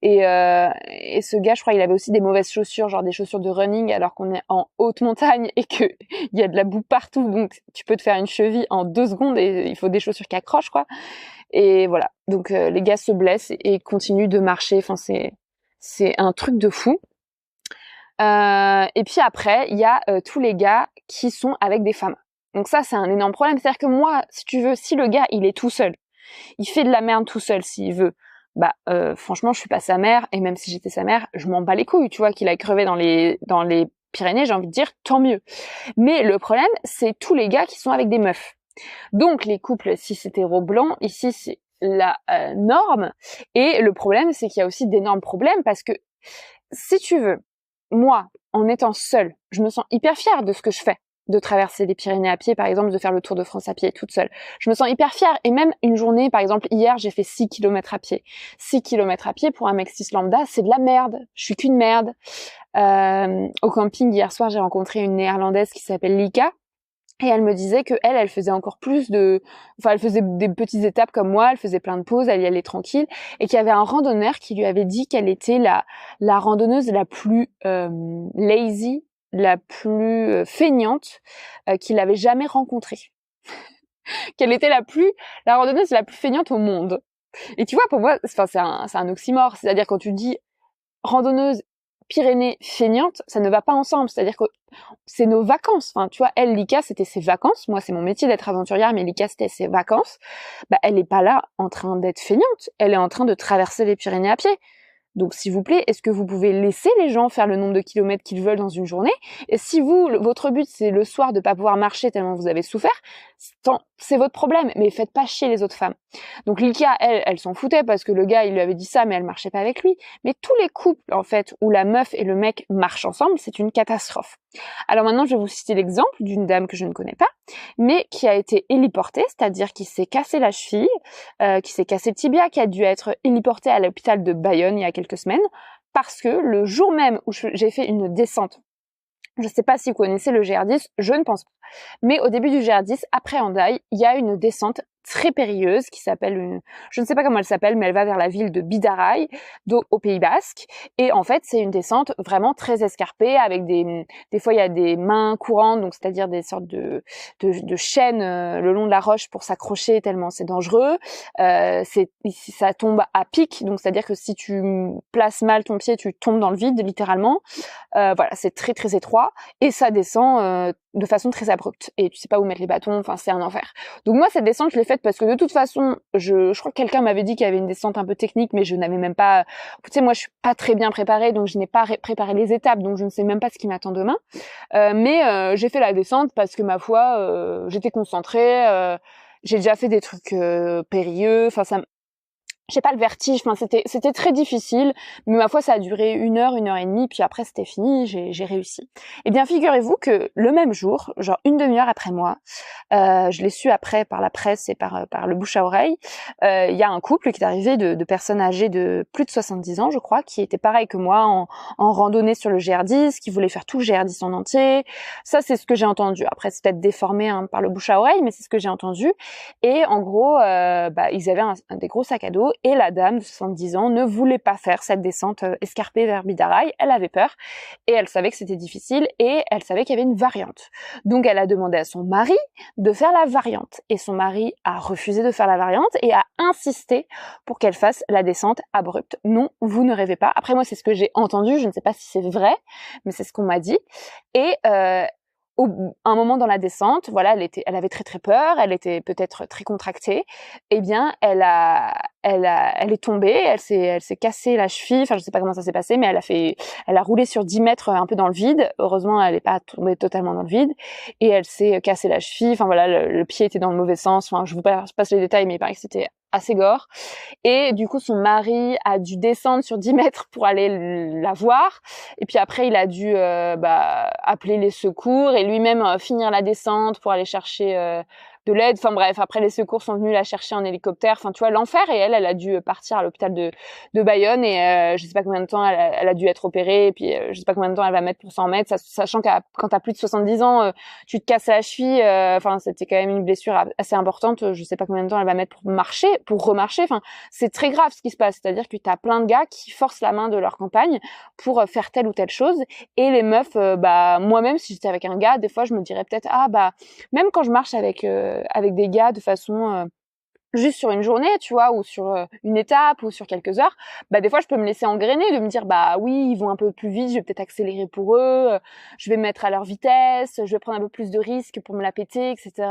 Speaker 1: Et ce gars, je crois, il avait aussi des mauvaises chaussures, genre des chaussures de running, alors qu'on est en haute montagne et que il y a de la boue partout, donc tu peux te faire une cheville en 2 secondes et il faut des chaussures qui accrochent, quoi. Et voilà. Donc les gars se blessent et continuent de marcher. Enfin, c'est un truc de fou. Et puis après, il y a tous les gars qui sont avec des femmes. Donc ça, c'est un énorme problème. C'est-à-dire que moi, si tu veux, si le gars, il est tout seul, il fait de la merde tout seul s'il veut, franchement, je suis pas sa mère, et même si j'étais sa mère, je m'en bats les couilles, tu vois, qu'il aille crever dans les Pyrénées, j'ai envie de dire, tant mieux. Mais le problème, c'est tous les gars qui sont avec des meufs. Donc, les couples cis hétéro blancs, ici, c'est la norme. Et le problème, c'est qu'il y a aussi d'énormes problèmes, parce que, si tu veux, moi, en étant seule, je me sens hyper fière de ce que je fais, de traverser les Pyrénées à pied, par exemple, de faire le Tour de France à pied toute seule. Je me sens hyper fière. Et même une journée, par exemple, hier, j'ai fait 6 km à pied. 6 km à pied, pour un mec cis lambda, c'est de la merde. Je suis qu'une merde. Au camping, hier soir, j'ai rencontré une néerlandaise qui s'appelle Lika. Et elle me disait que elle faisait encore plus elle faisait des petites étapes comme moi, elle faisait plein de pauses, elle y allait tranquille, et qu'il y avait un randonneur qui lui avait dit qu'elle était la randonneuse la plus lazy, la plus feignante qu'il avait jamais rencontrée. Qu'elle était la randonneuse la plus feignante au monde. Et tu vois, pour moi, c'est un oxymore. C'est-à-dire quand tu dis randonneuse Pyrénées feignante, ça ne va pas ensemble. C'est-à-dire que c'est nos vacances. Enfin, tu vois, elle, Lika, c'était ses vacances. Moi, c'est mon métier d'être aventurière, mais Lika, c'était ses vacances. Elle est pas là en train d'être feignante. Elle est en train de traverser les Pyrénées à pied. Donc, s'il vous plaît, est-ce que vous pouvez laisser les gens faire le nombre de kilomètres qu'ils veulent dans une journée? Et si votre but, c'est le soir de pas pouvoir marcher tellement vous avez souffert, c'est votre problème, mais faites pas chier les autres femmes. Donc, Lika, elle s'en foutait parce que le gars, il lui avait dit ça, mais elle marchait pas avec lui. Mais tous les couples, en fait, où la meuf et le mec marchent ensemble, c'est une catastrophe. Alors maintenant, je vais vous citer l'exemple d'une dame que je ne connais pas, mais qui a été héliportée, c'est-à-dire qui s'est cassé la cheville, qui s'est cassé le tibia, qui a dû être héliportée à l'hôpital de Bayonne il y a quelques semaines, parce que le jour même où j'ai fait une descente, je ne sais pas si vous connaissez le GR10, je ne pense pas, mais au début du GR10, après Hendaye, il y a une descente très périlleuse qui s'appelle je ne sais pas comment elle s'appelle, mais elle va vers la ville de Bidarai, au Pays Basque. Et en fait, c'est une descente vraiment très escarpée avec des fois il y a des mains courantes, donc c'est-à-dire des sortes de chaînes le long de la roche pour s'accrocher tellement c'est dangereux. Ça tombe à pic, donc c'est-à-dire que si tu places mal ton pied, tu tombes dans le vide littéralement. Voilà, c'est très très étroit et ça descend de façon très abrupte et tu sais pas où mettre les bâtons, enfin c'est un enfer. Donc moi cette descente je l'ai faite parce que de toute façon je crois que quelqu'un m'avait dit qu'il y avait une descente un peu technique mais je n'avais même pas, tu sais moi je suis pas très bien préparée donc je n'ai pas préparé les étapes donc je ne sais même pas ce qui m'attend demain. Mais j'ai fait la descente parce que ma foi j'étais concentrée, j'ai déjà fait des trucs périlleux, enfin ça j'ai pas le vertige, enfin c'était très difficile, mais ma foi ça a duré 1 heure et demie, puis après c'était fini, j'ai réussi. Eh bien figurez-vous que le même jour, genre une demi-heure après moi, je l'ai su après par la presse et par le bouche à oreille, il y a un couple qui est arrivé de personnes âgées de plus de 70 ans je crois, qui étaient pareil que moi en randonnée sur le GR10, qui voulaient faire tout le GR10 en entier. Ça c'est ce que j'ai entendu. Après c'est peut-être déformé par le bouche à oreille, mais c'est ce que j'ai entendu. Et en gros, ils avaient des gros sacs à dos. Et la dame de 70 ans ne voulait pas faire cette descente escarpée vers Bidarai. Elle avait peur et elle savait que c'était difficile et elle savait qu'il y avait une variante. Donc elle a demandé à son mari de faire la variante. Et son mari a refusé de faire la variante et a insisté pour qu'elle fasse la descente abrupte. Non, vous ne rêvez pas. Après moi, c'est ce que j'ai entendu. Je ne sais pas si c'est vrai, mais c'est ce qu'on m'a dit. Et un moment dans la descente, voilà, elle avait très très peur, elle était peut-être très contractée. Eh bien, elle est tombée, elle s'est cassée la cheville. Enfin, je sais pas comment ça s'est passé, mais elle a roulé sur 10 mètres un peu dans le vide. Heureusement, elle est pas tombée totalement dans le vide et elle s'est cassée la cheville. Enfin voilà, le pied était dans le mauvais sens. Enfin, je vous passe les détails, mais il paraît que c'était assez gore. Et du coup, son mari a dû descendre sur 10 mètres pour aller la voir. Et puis après, il a dû appeler les secours et lui-même finir la descente pour aller chercher de l'aide. Enfin bref, après les secours sont venus la chercher en hélicoptère. Enfin tu vois, l'enfer. Et elle a dû partir à l'hôpital de Bayonne et je sais pas combien de temps elle a dû être opérée. Et puis je sais pas combien de temps elle va mettre pour s'en remettre, sachant que quand t'as plus de 70 ans, tu te casses la cheville. Enfin c'était quand même une blessure assez importante. Je sais pas combien de temps elle va mettre pour remarcher. Enfin c'est très grave ce qui se passe. C'est-à-dire que t'as plein de gars qui forcent la main de leur compagne pour faire telle ou telle chose. Et les meufs, moi-même si j'étais avec un gars, des fois je me dirais peut-être même quand je marche avec des gars de façon juste sur une journée, tu vois, ou sur une étape ou sur quelques heures, des fois je peux me laisser engrainer, de me dire oui, ils vont un peu plus vite, je vais peut-être accélérer pour eux, je vais me mettre à leur vitesse, je vais prendre un peu plus de risques pour me la péter, etc.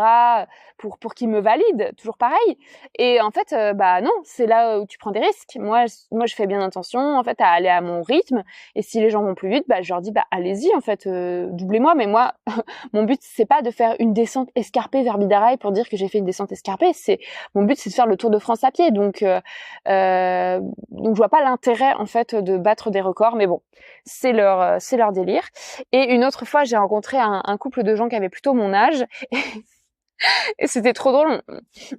Speaker 1: pour qu'ils me valident, toujours pareil. Et en fait non, c'est là où tu prends des risques. Moi je fais bien attention en fait à aller à mon rythme, et si les gens vont plus vite, je leur dis allez-y en fait, doublez-moi. Mais moi mon but c'est pas de faire une descente escarpée vers Bidarai pour dire que j'ai fait une descente escarpée, mon but c'est de faire le Tour de France à pied, donc je vois pas l'intérêt en fait de battre des records, mais bon, c'est leur délire. Et une autre fois, j'ai rencontré un couple de gens qui avaient plutôt mon âge et c'était trop drôle.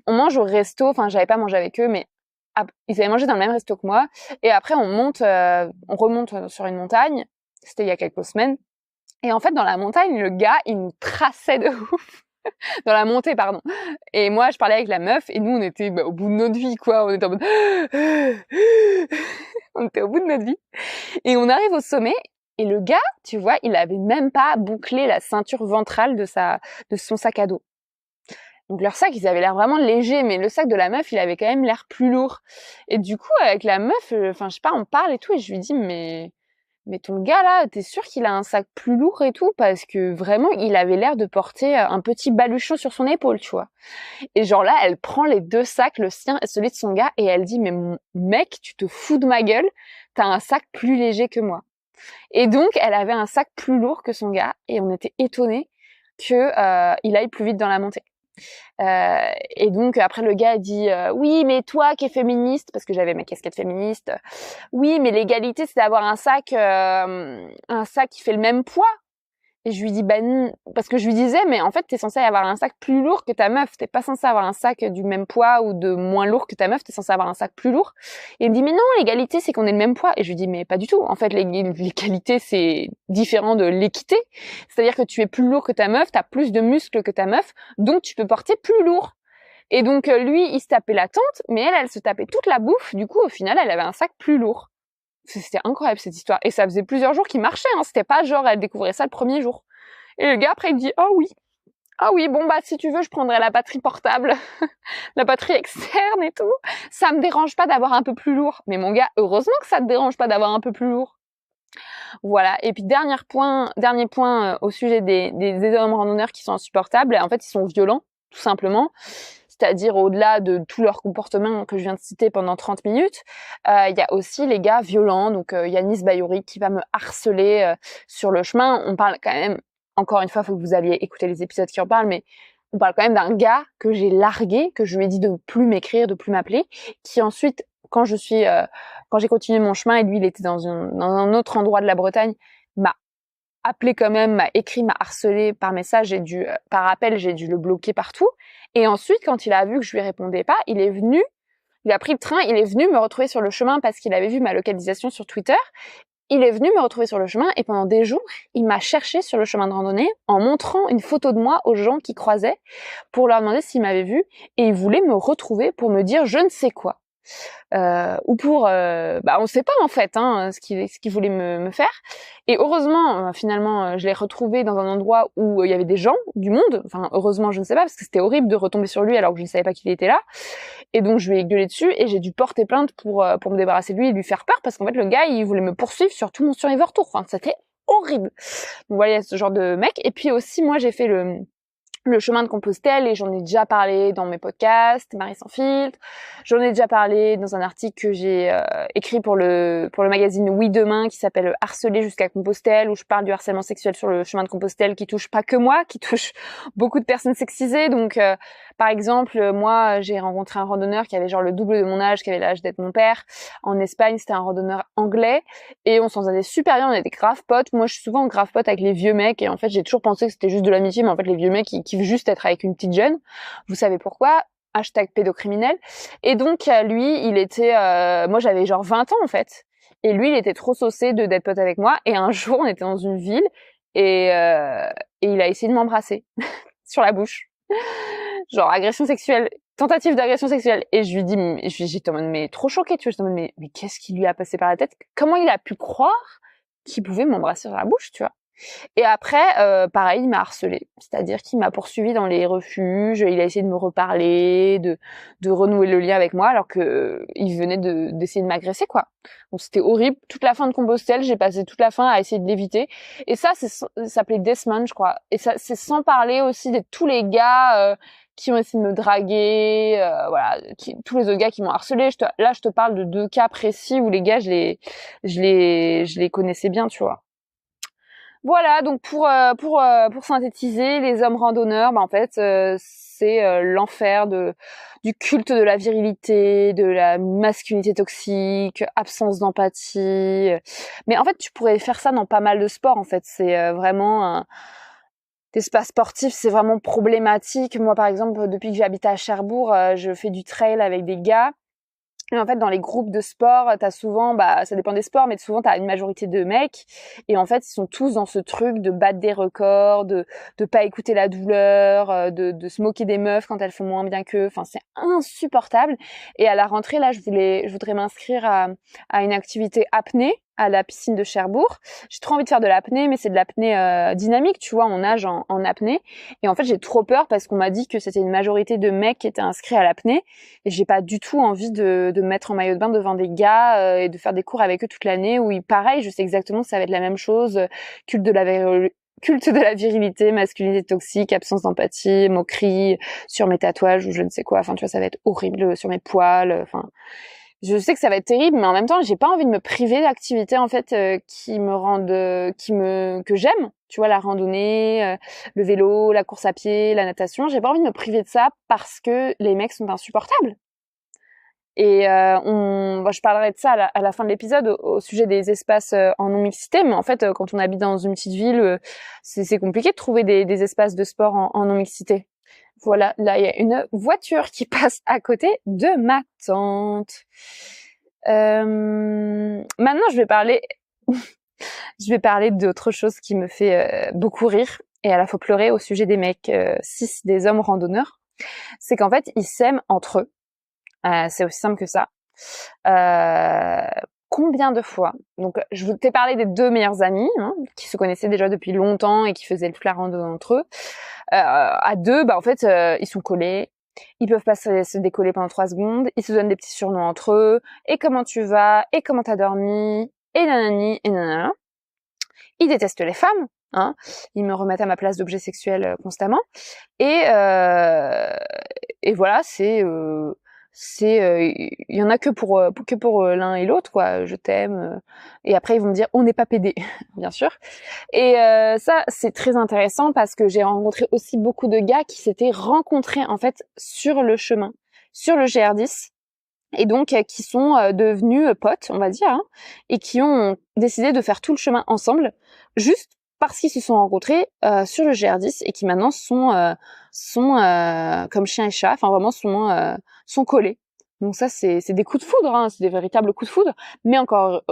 Speaker 1: On mange au resto, enfin j'avais pas mangé avec eux, mais ils avaient mangé dans le même resto que moi. Et après on remonte sur une montagne. C'était il y a quelques semaines. Et en fait dans la montagne, le gars il nous traçait de ouf. Dans la montée, pardon. Et moi, je parlais avec la meuf, et nous, on était au bout de notre vie, quoi. On était en mode... on était au bout de notre vie. Et on arrive au sommet, et le gars, tu vois, il avait même pas bouclé la ceinture ventrale de son sac à dos. Donc leur sac, ils avaient l'air vraiment légers, mais le sac de la meuf, il avait quand même l'air plus lourd. Et du coup, avec la meuf, je sais pas, on parle et tout, et je lui dis, mais ton gars là, t'es sûr qu'il a un sac plus lourd et tout? Parce que vraiment, il avait l'air de porter un petit baluchon sur son épaule, tu vois. Et genre là, elle prend les deux sacs, le sien et celui de son gars, et elle dit, mais mec, tu te fous de ma gueule, t'as un sac plus léger que moi. Et donc, elle avait un sac plus lourd que son gars, et on était étonnés que il aille plus vite dans la montée. Et donc après le gars a dit oui mais toi qui es féministe, parce que j'avais ma casquette féministe, oui mais l'égalité c'est d'avoir un sac qui fait le même poids. Et je lui dis, parce que je lui disais, mais en fait, t'es censé avoir un sac plus lourd que ta meuf. T'es pas censé avoir un sac du même poids ou de moins lourd que ta meuf. T'es censé avoir un sac plus lourd. Et il me dit, mais non, l'égalité, c'est qu'on ait le même poids. Et je lui dis, mais pas du tout. En fait, l'égalité, c'est différent de l'équité. C'est-à-dire que tu es plus lourd que ta meuf, t'as plus de muscles que ta meuf, donc tu peux porter plus lourd. Et donc, lui, il se tapait la tente, mais elle se tapait toute la bouffe. Du coup, au final, elle avait un sac plus lourd. C'était incroyable cette histoire. Et ça faisait plusieurs jours qu'il marchait, hein. C'était pas genre elle découvrait ça le premier jour. Et le gars après il me dit ah oui, bon bah si tu veux je prendrai la batterie portable, la batterie externe et tout. Ça me dérange pas d'avoir un peu plus lourd. Mais mon gars, heureusement que ça te dérange pas d'avoir un peu plus lourd. Voilà. Et puis dernier point au sujet des hommes randonneurs qui sont insupportables. En fait, ils sont violents, tout simplement. C'est-à-dire au-delà de tout leur comportement que je viens de citer pendant 30 minutes, il y a aussi les gars violents. Donc Yanis Bayouri qui va me harceler sur le chemin. On parle quand même, encore une fois, il faut que vous alliez écouter les épisodes qui en parlent, mais on parle quand même d'un gars que j'ai largué, que je lui ai dit de ne plus m'écrire, de plus m'appeler, qui ensuite, quand j'ai continué mon chemin et lui il était dans un autre endroit de la Bretagne, m'a appelé quand même, m'a écrit, m'a harcelé par message, par appel, j'ai dû le bloquer partout. Et ensuite, quand il a vu que je lui répondais pas, il a pris le train, il est venu me retrouver sur le chemin parce qu'il avait vu ma localisation sur Twitter. Il est venu me retrouver sur le chemin et pendant des jours, il m'a cherché sur le chemin de randonnée en montrant une photo de moi aux gens qui croisaient pour leur demander s'ils m'avaient vu et il voulait me retrouver pour me dire je ne sais quoi. Ou pour on sait pas en fait ce qu'il voulait me faire. Et heureusement finalement je l'ai retrouvé dans un endroit où il y avait des gens, du monde. Enfin heureusement je ne sais pas parce que c'était horrible de retomber sur lui alors que je ne savais pas qu'il était là. Et donc je lui ai gueulé dessus et j'ai dû porter plainte pour me débarrasser de lui et lui faire peur parce qu'en fait le gars il voulait me poursuivre sur tout mon Survivor Tour. Enfin c'était horrible. Donc voilà, il y a ce genre de mec. Et puis aussi moi j'ai fait le chemin de Compostelle et j'en ai déjà parlé dans mes podcasts, Marie sans filtre. J'en ai déjà parlé dans un article que j'ai écrit pour le magazine Oui Demain qui s'appelle Harceler jusqu'à Compostelle où je parle du harcèlement sexuel sur le chemin de Compostelle qui touche pas que moi, qui touche beaucoup de personnes sexisées. Donc par exemple, moi j'ai rencontré un randonneur qui avait genre le double de mon âge, qui avait l'âge d'être mon père. En Espagne, c'était un randonneur anglais et on s'en allait super bien, on était grave potes. Moi je suis souvent grave pote avec les vieux mecs et en fait j'ai toujours pensé que c'était juste de l'amitié, mais en fait les vieux mecs qui veulent juste être avec une petite jeune. Vous savez pourquoi ? #pédocriminel. Et donc lui, il était moi j'avais genre 20 ans en fait. Et lui, il était trop saucé d'être pote avec moi et un jour on était dans une ville et il a essayé de m'embrasser sur la bouche. Genre agression sexuelle, tentative d'agression sexuelle et je lui dis j'étais en mode mais trop choquée, tu vois, j'étais en mode mais qu'est-ce qui lui a passé par la tête ? Comment il a pu croire qu'il pouvait m'embrasser sur la bouche, tu vois ? Et après, pareil, il m'a harcelé. C'est-à-dire qu'il m'a poursuivi dans les refuges, il a essayé de me reparler, de renouer le lien avec moi, alors que il venait d'essayer de m'agresser, quoi. Donc c'était horrible. Toute la fin de Compostelle, j'ai passé toute la fin à essayer de l'éviter. Et ça s'appelait Desmond, je crois. Et ça, c'est sans parler aussi de tous les gars qui ont essayé de me draguer, voilà, tous les autres gars qui m'ont harcelé. Là, je te parle de 2 cas précis où les gars, je les connaissais bien, tu vois. Voilà, donc pour synthétiser, les hommes randonneurs, en fait, c'est l'enfer du culte de la virilité, de la masculinité toxique, absence d'empathie. Mais en fait, tu pourrais faire ça dans pas mal de sports. En fait, c'est vraiment l'espace sportif, c'est vraiment problématique. Moi, par exemple, depuis que j'habite à Cherbourg, je fais du trail avec des gars. Et en fait, dans les groupes de sport, t'as souvent, ça dépend des sports, mais souvent t'as une majorité de mecs. Et en fait, ils sont tous dans ce truc de battre des records, de pas écouter la douleur, de se moquer des meufs quand elles font moins bien qu'eux. Enfin, c'est insupportable. Et à la rentrée, là, je voudrais m'inscrire à une activité apnée à la piscine de Cherbourg. J'ai trop envie de faire de l'apnée, mais c'est de l'apnée dynamique, tu vois, on nage en apnée. Et en fait, j'ai trop peur parce qu'on m'a dit que c'était une majorité de mecs qui étaient inscrits à l'apnée. Et j'ai pas du tout envie de me mettre en maillot de bain devant des gars et de faire des cours avec eux toute l'année. Où pareil, je sais exactement que ça va être la même chose. Culte de la virilité, masculinité toxique, absence d'empathie, moquerie sur mes tatouages ou je ne sais quoi. Enfin, tu vois, ça va être horrible sur mes poils. Enfin, je sais que ça va être terrible, mais en même temps, j'ai pas envie de me priver d'activités en fait qui me rendent, que j'aime. Tu vois, la randonnée, le vélo, la course à pied, la natation. J'ai pas envie de me priver de ça parce que les mecs sont insupportables. Et je parlerai de ça à la fin de l'épisode au sujet des espaces en non-mixité. Mais en fait, quand on habite dans une petite ville, c'est compliqué de trouver des espaces de sport en non-mixité. Voilà, là, il y a une voiture qui passe à côté de ma tante. Maintenant, je vais parler d'autre chose qui me fait beaucoup rire et à la fois pleurer au sujet des mecs cis, des hommes randonneurs. C'est qu'en fait, ils s'aiment entre eux. C'est aussi simple que ça. Combien de fois, donc je t'ai parlé des 2 meilleurs amis qui se connaissaient déjà depuis longtemps et qui faisaient toute la randonnée entre eux. À 2, en fait, ils sont collés. Ils peuvent pas se décoller pendant 3 secondes. Ils se donnent des petits surnoms entre eux. Et comment tu vas? Et comment t'as dormi? Et nanani, et nanana. Ils détestent les femmes. Ils me remettent à ma place d'objet sexuel constamment. Et voilà, il y en a que pour l'un et l'autre, quoi. Je t'aime. Et après ils vont me dire on n'est pas pédé, bien sûr. Et ça c'est très intéressant parce que j'ai rencontré aussi beaucoup de gars qui s'étaient rencontrés en fait sur le chemin, sur le GR10, et donc qui sont devenus potes, on va dire, et qui ont décidé de faire tout le chemin ensemble, juste parce qu'ils se sont rencontrés sur le GR10 et qui maintenant sont comme chien et chat, enfin vraiment sont collés. Donc ça c'est des coups de foudre, c'est des véritables coups de foudre. Mais encore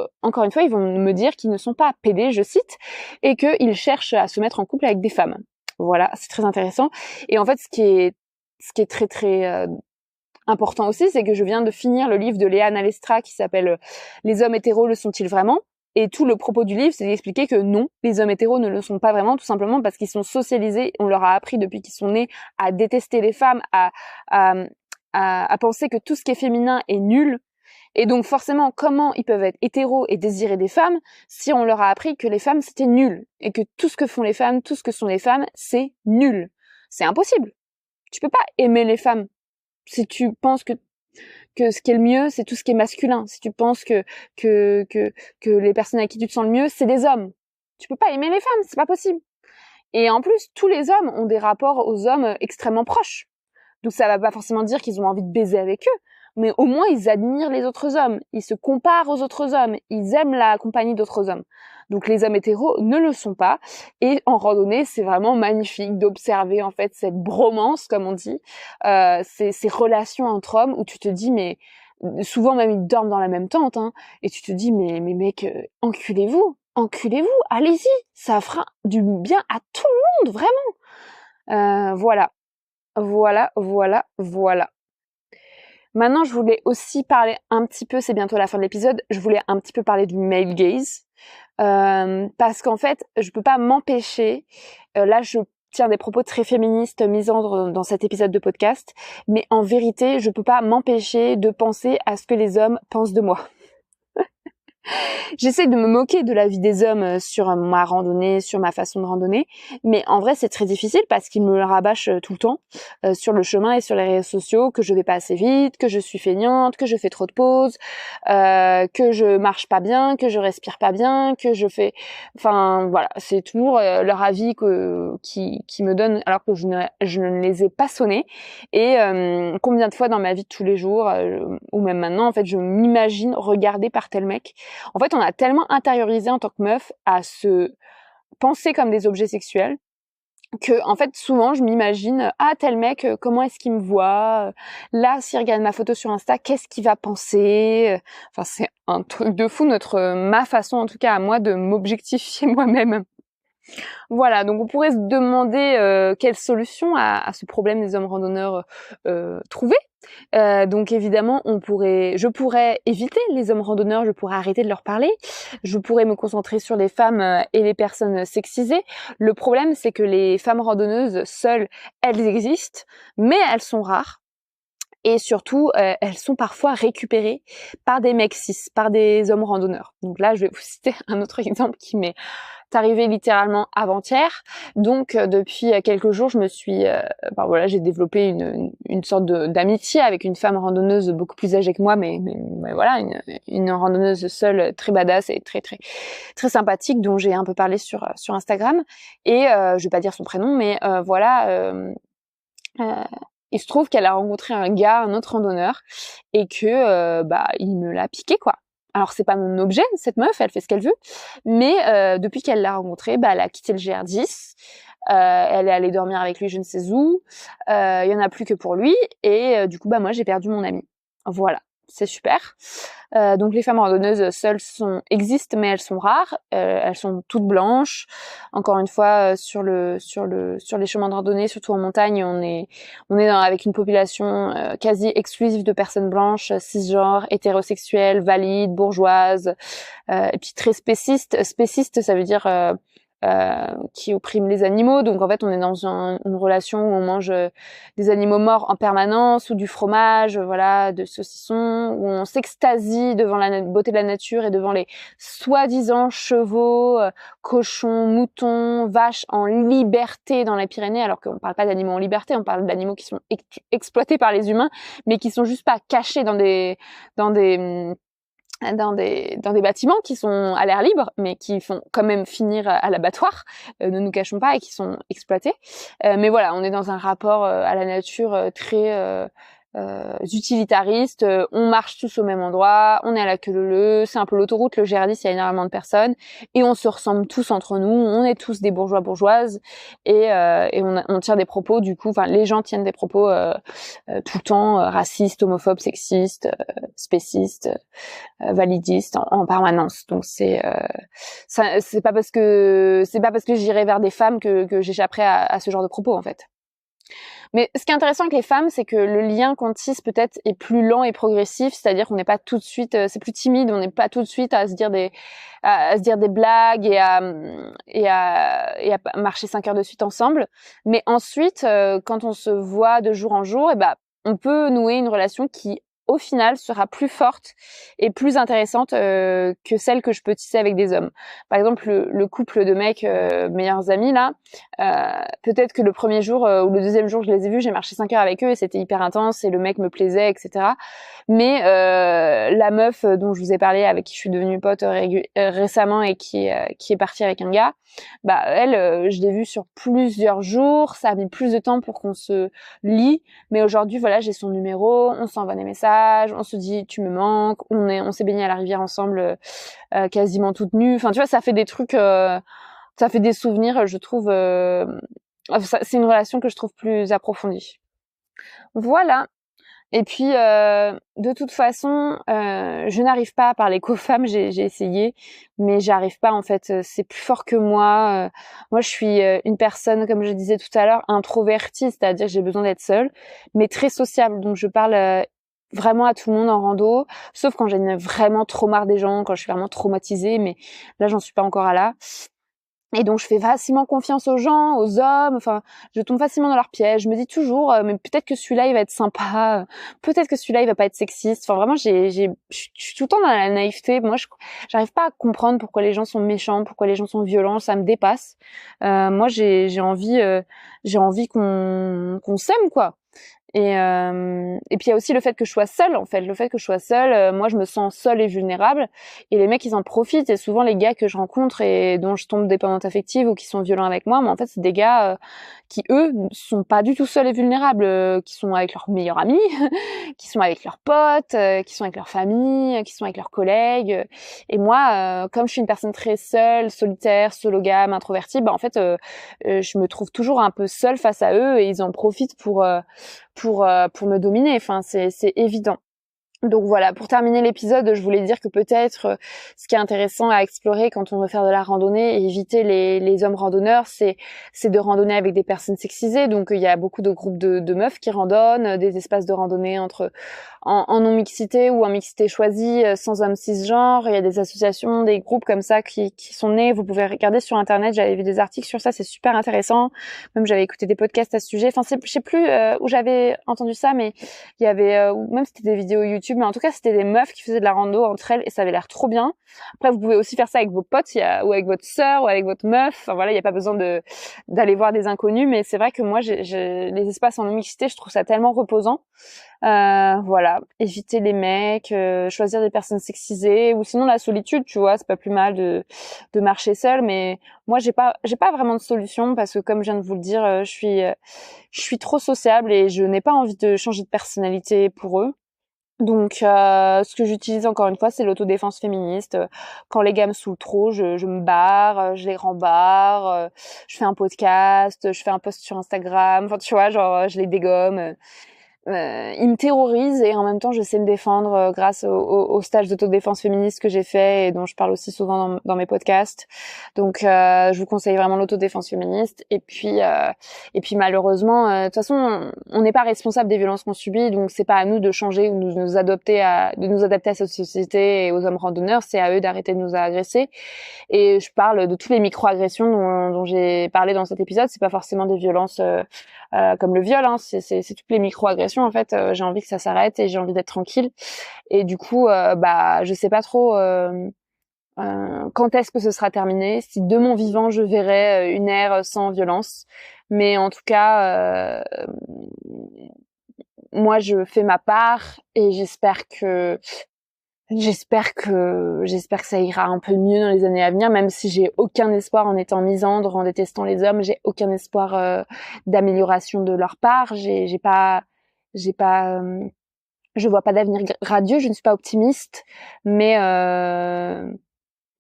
Speaker 1: une fois, ils vont me dire qu'ils ne sont pas pédés, je cite, et qu'ils cherchent à se mettre en couple avec des femmes. Voilà, c'est très intéressant. Et en fait, ce qui est très très important aussi, c'est que je viens de finir le livre de Léane Alestra qui s'appelle Les hommes hétéros le sont-ils vraiment? Et tout le propos du livre, c'est d'expliquer que non, les hommes hétéros ne le sont pas vraiment, tout simplement parce qu'ils sont socialisés, on leur a appris depuis qu'ils sont nés à détester les femmes, à penser que tout ce qui est féminin est nul. Et donc forcément, comment ils peuvent être hétéros et désirer des femmes si on leur a appris que les femmes c'était nul et que tout ce que font les femmes, tout ce que sont les femmes, c'est nul. C'est impossible. Tu peux pas aimer les femmes si tu penses que ce qui est le mieux, c'est tout ce qui est masculin. Si tu penses que les personnes avec qui tu te sens le mieux, c'est des hommes. Tu peux pas aimer les femmes, c'est pas possible. Et en plus, tous les hommes ont des rapports aux hommes extrêmement proches. Donc ça va pas forcément dire qu'ils ont envie de baiser avec eux, mais au moins ils admirent les autres hommes, ils se comparent aux autres hommes, ils aiment la compagnie d'autres hommes. Donc les hommes hétéros ne le sont pas, et en randonnée c'est vraiment magnifique d'observer en fait cette bromance comme on dit, ces relations entre hommes où tu te dis mais souvent même ils dorment dans la même tente, et tu te dis mais mec, enculez-vous, allez-y, ça fera du bien à tout le monde vraiment. Voilà. Maintenant, je voulais aussi parler un petit peu, c'est bientôt la fin de l'épisode, je voulais un petit peu parler du male gaze, parce qu'en fait, je peux pas m'empêcher, là je tiens des propos très féministes misandres dans cet épisode de podcast, mais en vérité, je peux pas m'empêcher de penser à ce que les hommes pensent de moi. J'essaie de me moquer de la vie des hommes sur ma randonnée, sur ma façon de randonner, mais en vrai c'est très difficile parce qu'ils me le rabâchent tout le temps sur le chemin et sur les réseaux sociaux, que je vais pas assez vite, que je suis feignante, que je fais trop de pauses, que je marche pas bien, que je respire pas bien, que je fais... Enfin voilà, c'est toujours leur avis qui me donnent alors que je ne les ai pas sonnés. Et combien de fois dans ma vie de tous les jours, ou même maintenant en fait, je m'imagine regarder par tel mec. En fait, on a tellement intériorisé en tant que meuf à se penser comme des objets sexuels que, en fait, souvent, je m'imagine, tel mec, comment est-ce qu'il me voit? Là, s'il regarde ma photo sur Insta, qu'est-ce qu'il va penser? Enfin, c'est un truc de fou, ma façon, en tout cas, à moi, de m'objectifier moi-même. Voilà, donc on pourrait se demander quelle solution à ce problème des hommes randonneurs trouver. Donc évidemment, je pourrais éviter les hommes randonneurs, je pourrais arrêter de leur parler, je pourrais me concentrer sur les femmes et les personnes sexisées. Le problème, c'est que les femmes randonneuses seules, elles existent, mais elles sont rares. Et surtout, elles sont parfois récupérées par des mecs cis, par des hommes randonneurs. Donc là, je vais vous citer un autre exemple qui m'est arrivé littéralement avant-hier. Donc depuis quelques jours, je me suis, j'ai développé une sorte d'amitié avec une femme randonneuse beaucoup plus âgée que moi, mais voilà, une randonneuse seule, très badass et très très très sympathique, dont j'ai un peu parlé sur Instagram. Et je vais pas dire son prénom, mais voilà. Il se trouve qu'elle a rencontré un autre randonneur, et que il me l'a piqué, quoi. Alors c'est pas mon objet, cette meuf, elle fait ce qu'elle veut, mais depuis qu'elle l'a rencontré, elle a quitté le GR10. Elle est allée dormir avec lui je ne sais où. Il y en a plus que pour lui, et du coup moi j'ai perdu mon ami. Voilà, c'est super. Donc les femmes randonneuses seules existent, mais elles sont rares. Elles sont toutes blanches. Encore une fois, sur les chemins de randonnée, surtout en montagne, on est avec une population quasi exclusive de personnes blanches, cisgenres, hétérosexuelles, valides, bourgeoises, et puis très spécistes. Spécistes, ça veut dire qui opprime les animaux. Donc en fait, on est dans une relation où on mange des animaux morts en permanence, ou du fromage, voilà, de saucisson, où on s'extasie devant la beauté de la nature et devant les soi-disant chevaux, cochons, moutons, vaches en liberté dans les Pyrénées, alors qu'on parle pas d'animaux en liberté, on parle d'animaux qui sont exploités par les humains, mais qui sont juste pas cachés dans des bâtiments qui sont à l'air libre, mais qui font quand même finir à l'abattoir, ne nous cachons pas, et qui sont exploités. Mais voilà, on est dans un rapport à la nature très utilitariste. On marche tous au même endroit, on est à la queue leu-leu, c'est un peu l'autoroute, le GR10, il y a énormément de personnes, et on se ressemble tous entre nous, on est tous des bourgeoises, et on tient des propos, du coup, enfin les gens tiennent des propos tout le temps racistes, homophobes, sexistes, spécistes, validistes en permanence. Donc c'est pas parce que j'irai vers des femmes que j'échapperai à ce genre de propos, en fait. Mais ce qui est intéressant avec les femmes, c'est que le lien qu'on tisse peut-être est plus lent et progressif, c'est-à-dire qu'on n'est pas tout de suite, c'est plus timide, on n'est pas tout de suite à se dire des blagues et à marcher 5 heures de suite ensemble. Mais ensuite, quand on se voit de jour en jour, on peut nouer une relation qui, au final, sera plus forte et plus intéressante que celle que je peux tisser avec des hommes. Par exemple, le couple de mecs meilleurs amis là, peut-être que le premier jour ou le deuxième jour je les ai vus, j'ai marché 5 heures avec eux et c'était hyper intense et le mec me plaisait, etc. Mais la meuf dont je vous ai parlé, avec qui je suis devenue pote récemment et qui est partie avec un gars, elle, je l'ai vue sur plusieurs jours, ça a mis plus de temps pour qu'on se lie, mais aujourd'hui voilà, j'ai son numéro, on s'envoie des messages, on se dit tu me manques, on s'est baigné à la rivière ensemble quasiment toutes nues. Enfin tu vois, ça fait des trucs, ça fait des souvenirs, je trouve. C'est une relation que je trouve plus approfondie. Voilà. Et puis, de toute façon, je n'arrive pas à parler qu'aux femmes. J'ai essayé, mais j'arrive pas, en fait. C'est plus fort que moi. Moi, je suis une personne, comme je disais tout à l'heure, introvertie, c'est-à-dire que j'ai besoin d'être seule, mais très sociable. Donc, je parle vraiment à tout le monde en rando, sauf quand j'ai vraiment trop marre des gens, quand je suis vraiment traumatisée, mais là, j'en suis pas encore à là. Et donc, je fais facilement confiance aux gens, aux hommes. Enfin, je tombe facilement dans leur piège. Je me dis toujours, mais peut-être que celui-là, il va être sympa. Peut-être que celui-là, il va pas être sexiste. Enfin, vraiment, je suis tout le temps dans la naïveté. Moi, j'arrive pas à comprendre pourquoi les gens sont méchants, pourquoi les gens sont violents. Ça me dépasse. Moi, j'ai envie qu'on s'aime, quoi. Et puis il y a aussi le fait que je sois seule, en fait. Le fait que je sois seule, moi je me sens seule et vulnérable, et les mecs ils en profitent. Et souvent les gars que je rencontre et dont je tombe dépendante affective ou qui sont violents avec moi, mais en fait c'est des gars qui eux sont pas du tout seuls et vulnérables, qui sont avec leurs meilleurs amis, qui sont avec leurs potes, qui sont avec leur famille, qui sont avec leurs collègues. Et moi, comme je suis une personne très seule, solitaire, sologame, introvertie, en fait je me trouve toujours un peu seule face à eux, et ils en profitent pour me dominer. Enfin, c'est évident. Donc voilà, pour terminer l'épisode, je voulais dire que peut-être ce qui est intéressant à explorer quand on veut faire de la randonnée et éviter les hommes randonneurs, c'est de randonner avec des personnes sexisées. Donc il y a beaucoup de groupes de meufs qui randonnent, des espaces de randonnée en non-mixité ou en mixité choisie, sans hommes cisgenres. Il y a des associations, des groupes comme ça qui sont nés. Vous pouvez regarder sur internet, j'avais vu des articles sur ça, c'est super intéressant. Même j'avais écouté des podcasts à ce sujet. Enfin, je sais plus où j'avais entendu ça, mais il y avait ou même c'était des vidéos YouTube YouTube, mais en tout cas c'était des meufs qui faisaient de la rando entre elles et ça avait l'air trop bien. Après vous pouvez aussi faire ça avec vos potes, ou avec votre sœur ou avec votre meuf. Enfin voilà, il y a pas besoin d'aller voir des inconnus, mais c'est vrai que moi les espaces en mixité, je trouve ça tellement reposant. Voilà, éviter les mecs, choisir des personnes sexisées, ou sinon la solitude, tu vois, c'est pas plus mal de marcher seule, mais moi j'ai pas vraiment de solution parce que comme je viens de vous le dire, je suis trop sociable et je n'ai pas envie de changer de personnalité pour eux. Donc ce que j'utilise encore une fois, c'est l'autodéfense féministe. Quand les gars me saoulent trop, je me barre, je les rembarre, je fais un podcast, je fais un post sur Instagram, enfin tu vois, genre je les dégomme. Il me terrorise et en même temps je sais me défendre grâce au stage d'autodéfense féministe que j'ai fait et dont je parle aussi souvent dans mes podcasts. Donc je vous conseille vraiment l'autodéfense féministe et puis malheureusement de toute façon on n'est pas responsable des violences qu'on subit, donc c'est pas à nous de changer ou de nous adapter à cette société et aux hommes randonneurs, c'est à eux d'arrêter de nous agresser. Et je parle de toutes les micro-agressions dont j'ai parlé dans cet épisode, c'est pas forcément des violences comme le viol, hein, c'est toutes les micro-agressions en fait. J'ai envie que ça s'arrête et j'ai envie d'être tranquille. Et du coup, je sais pas trop quand est-ce que ce sera terminé. Si de mon vivant je verrai une ère sans violence, mais en tout cas, moi je fais ma part et j'espère que ça ira un peu mieux dans les années à venir, même si j'ai aucun espoir en étant misandre, en détestant les hommes, j'ai aucun espoir d'amélioration de leur part. J'ai pas, je vois pas d'avenir radieux. Je ne suis pas optimiste, mais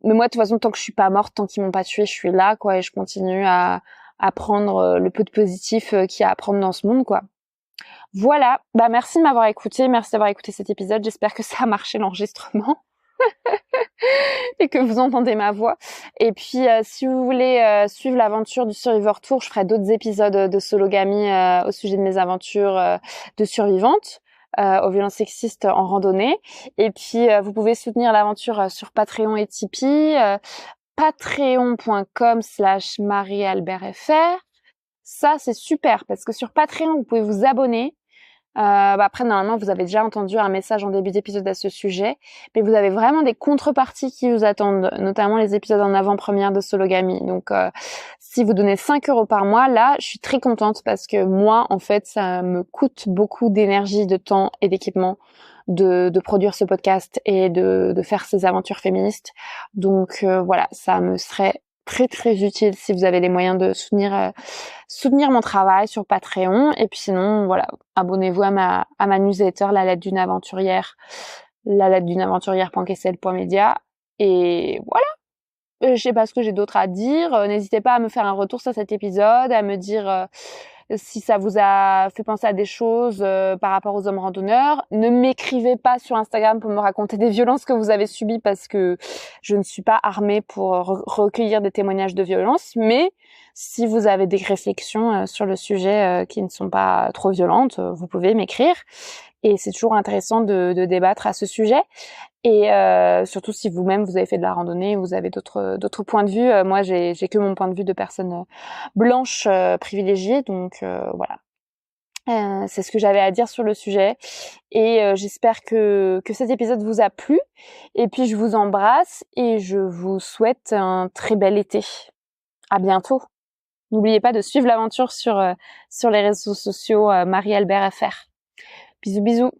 Speaker 1: moi de toute façon tant que je suis pas morte, tant qu'ils m'ont pas tuée, je suis là quoi, et je continue à prendre le peu de positif qu'il y a à prendre dans ce monde quoi. Voilà, merci de m'avoir écouté, merci d'avoir écouté cet épisode, j'espère que ça a marché l'enregistrement et que vous entendez ma voix. Et puis si vous voulez suivre l'aventure du Survivor Tour, je ferai d'autres épisodes de Sologamie au sujet de mes aventures de survivante aux violences sexistes en randonnée. Et puis vous pouvez soutenir l'aventure sur Patreon et Tipeee, patreon.com/MarieAlbertFR. Ça c'est super parce que sur Patreon vous pouvez vous abonner. Après, normalement, vous avez déjà entendu un message en début d'épisode à ce sujet, mais vous avez vraiment des contreparties qui vous attendent, notamment les épisodes en avant-première de Sologamie. Donc, si vous donnez 5 € par mois, là, je suis très contente parce que moi, en fait, ça me coûte beaucoup d'énergie, de temps et d'équipement de produire ce podcast et de faire ces aventures féministes. Donc, voilà, ça me serait très très utile si vous avez les moyens de soutenir mon travail sur Patreon. Et puis sinon, voilà, abonnez-vous à ma newsletter, la lettre d'une aventurière, la lettre-d'une-aventurière.kessel.media. Et voilà. Je sais pas ce que j'ai d'autre à dire. N'hésitez pas à me faire un retour sur cet épisode, à me dire si ça vous a fait penser à des choses par rapport aux hommes randonneurs. Ne m'écrivez pas sur Instagram pour me raconter des violences que vous avez subies parce que je ne suis pas armée pour recueillir des témoignages de violence. Mais si vous avez des réflexions sur le sujet qui ne sont pas trop violentes, vous pouvez m'écrire. Et c'est toujours intéressant de débattre à ce sujet. Et surtout si vous-même vous avez fait de la randonnée, vous avez d'autres points de vue. Moi, j'ai que mon point de vue de personne blanche privilégiée, donc voilà. C'est ce que j'avais à dire sur le sujet. Et j'espère que cet épisode vous a plu. Et puis je vous embrasse et je vous souhaite un très bel été. À bientôt. N'oubliez pas de suivre l'aventure sur les réseaux sociaux Marie-Albert FR. Bisous bisous.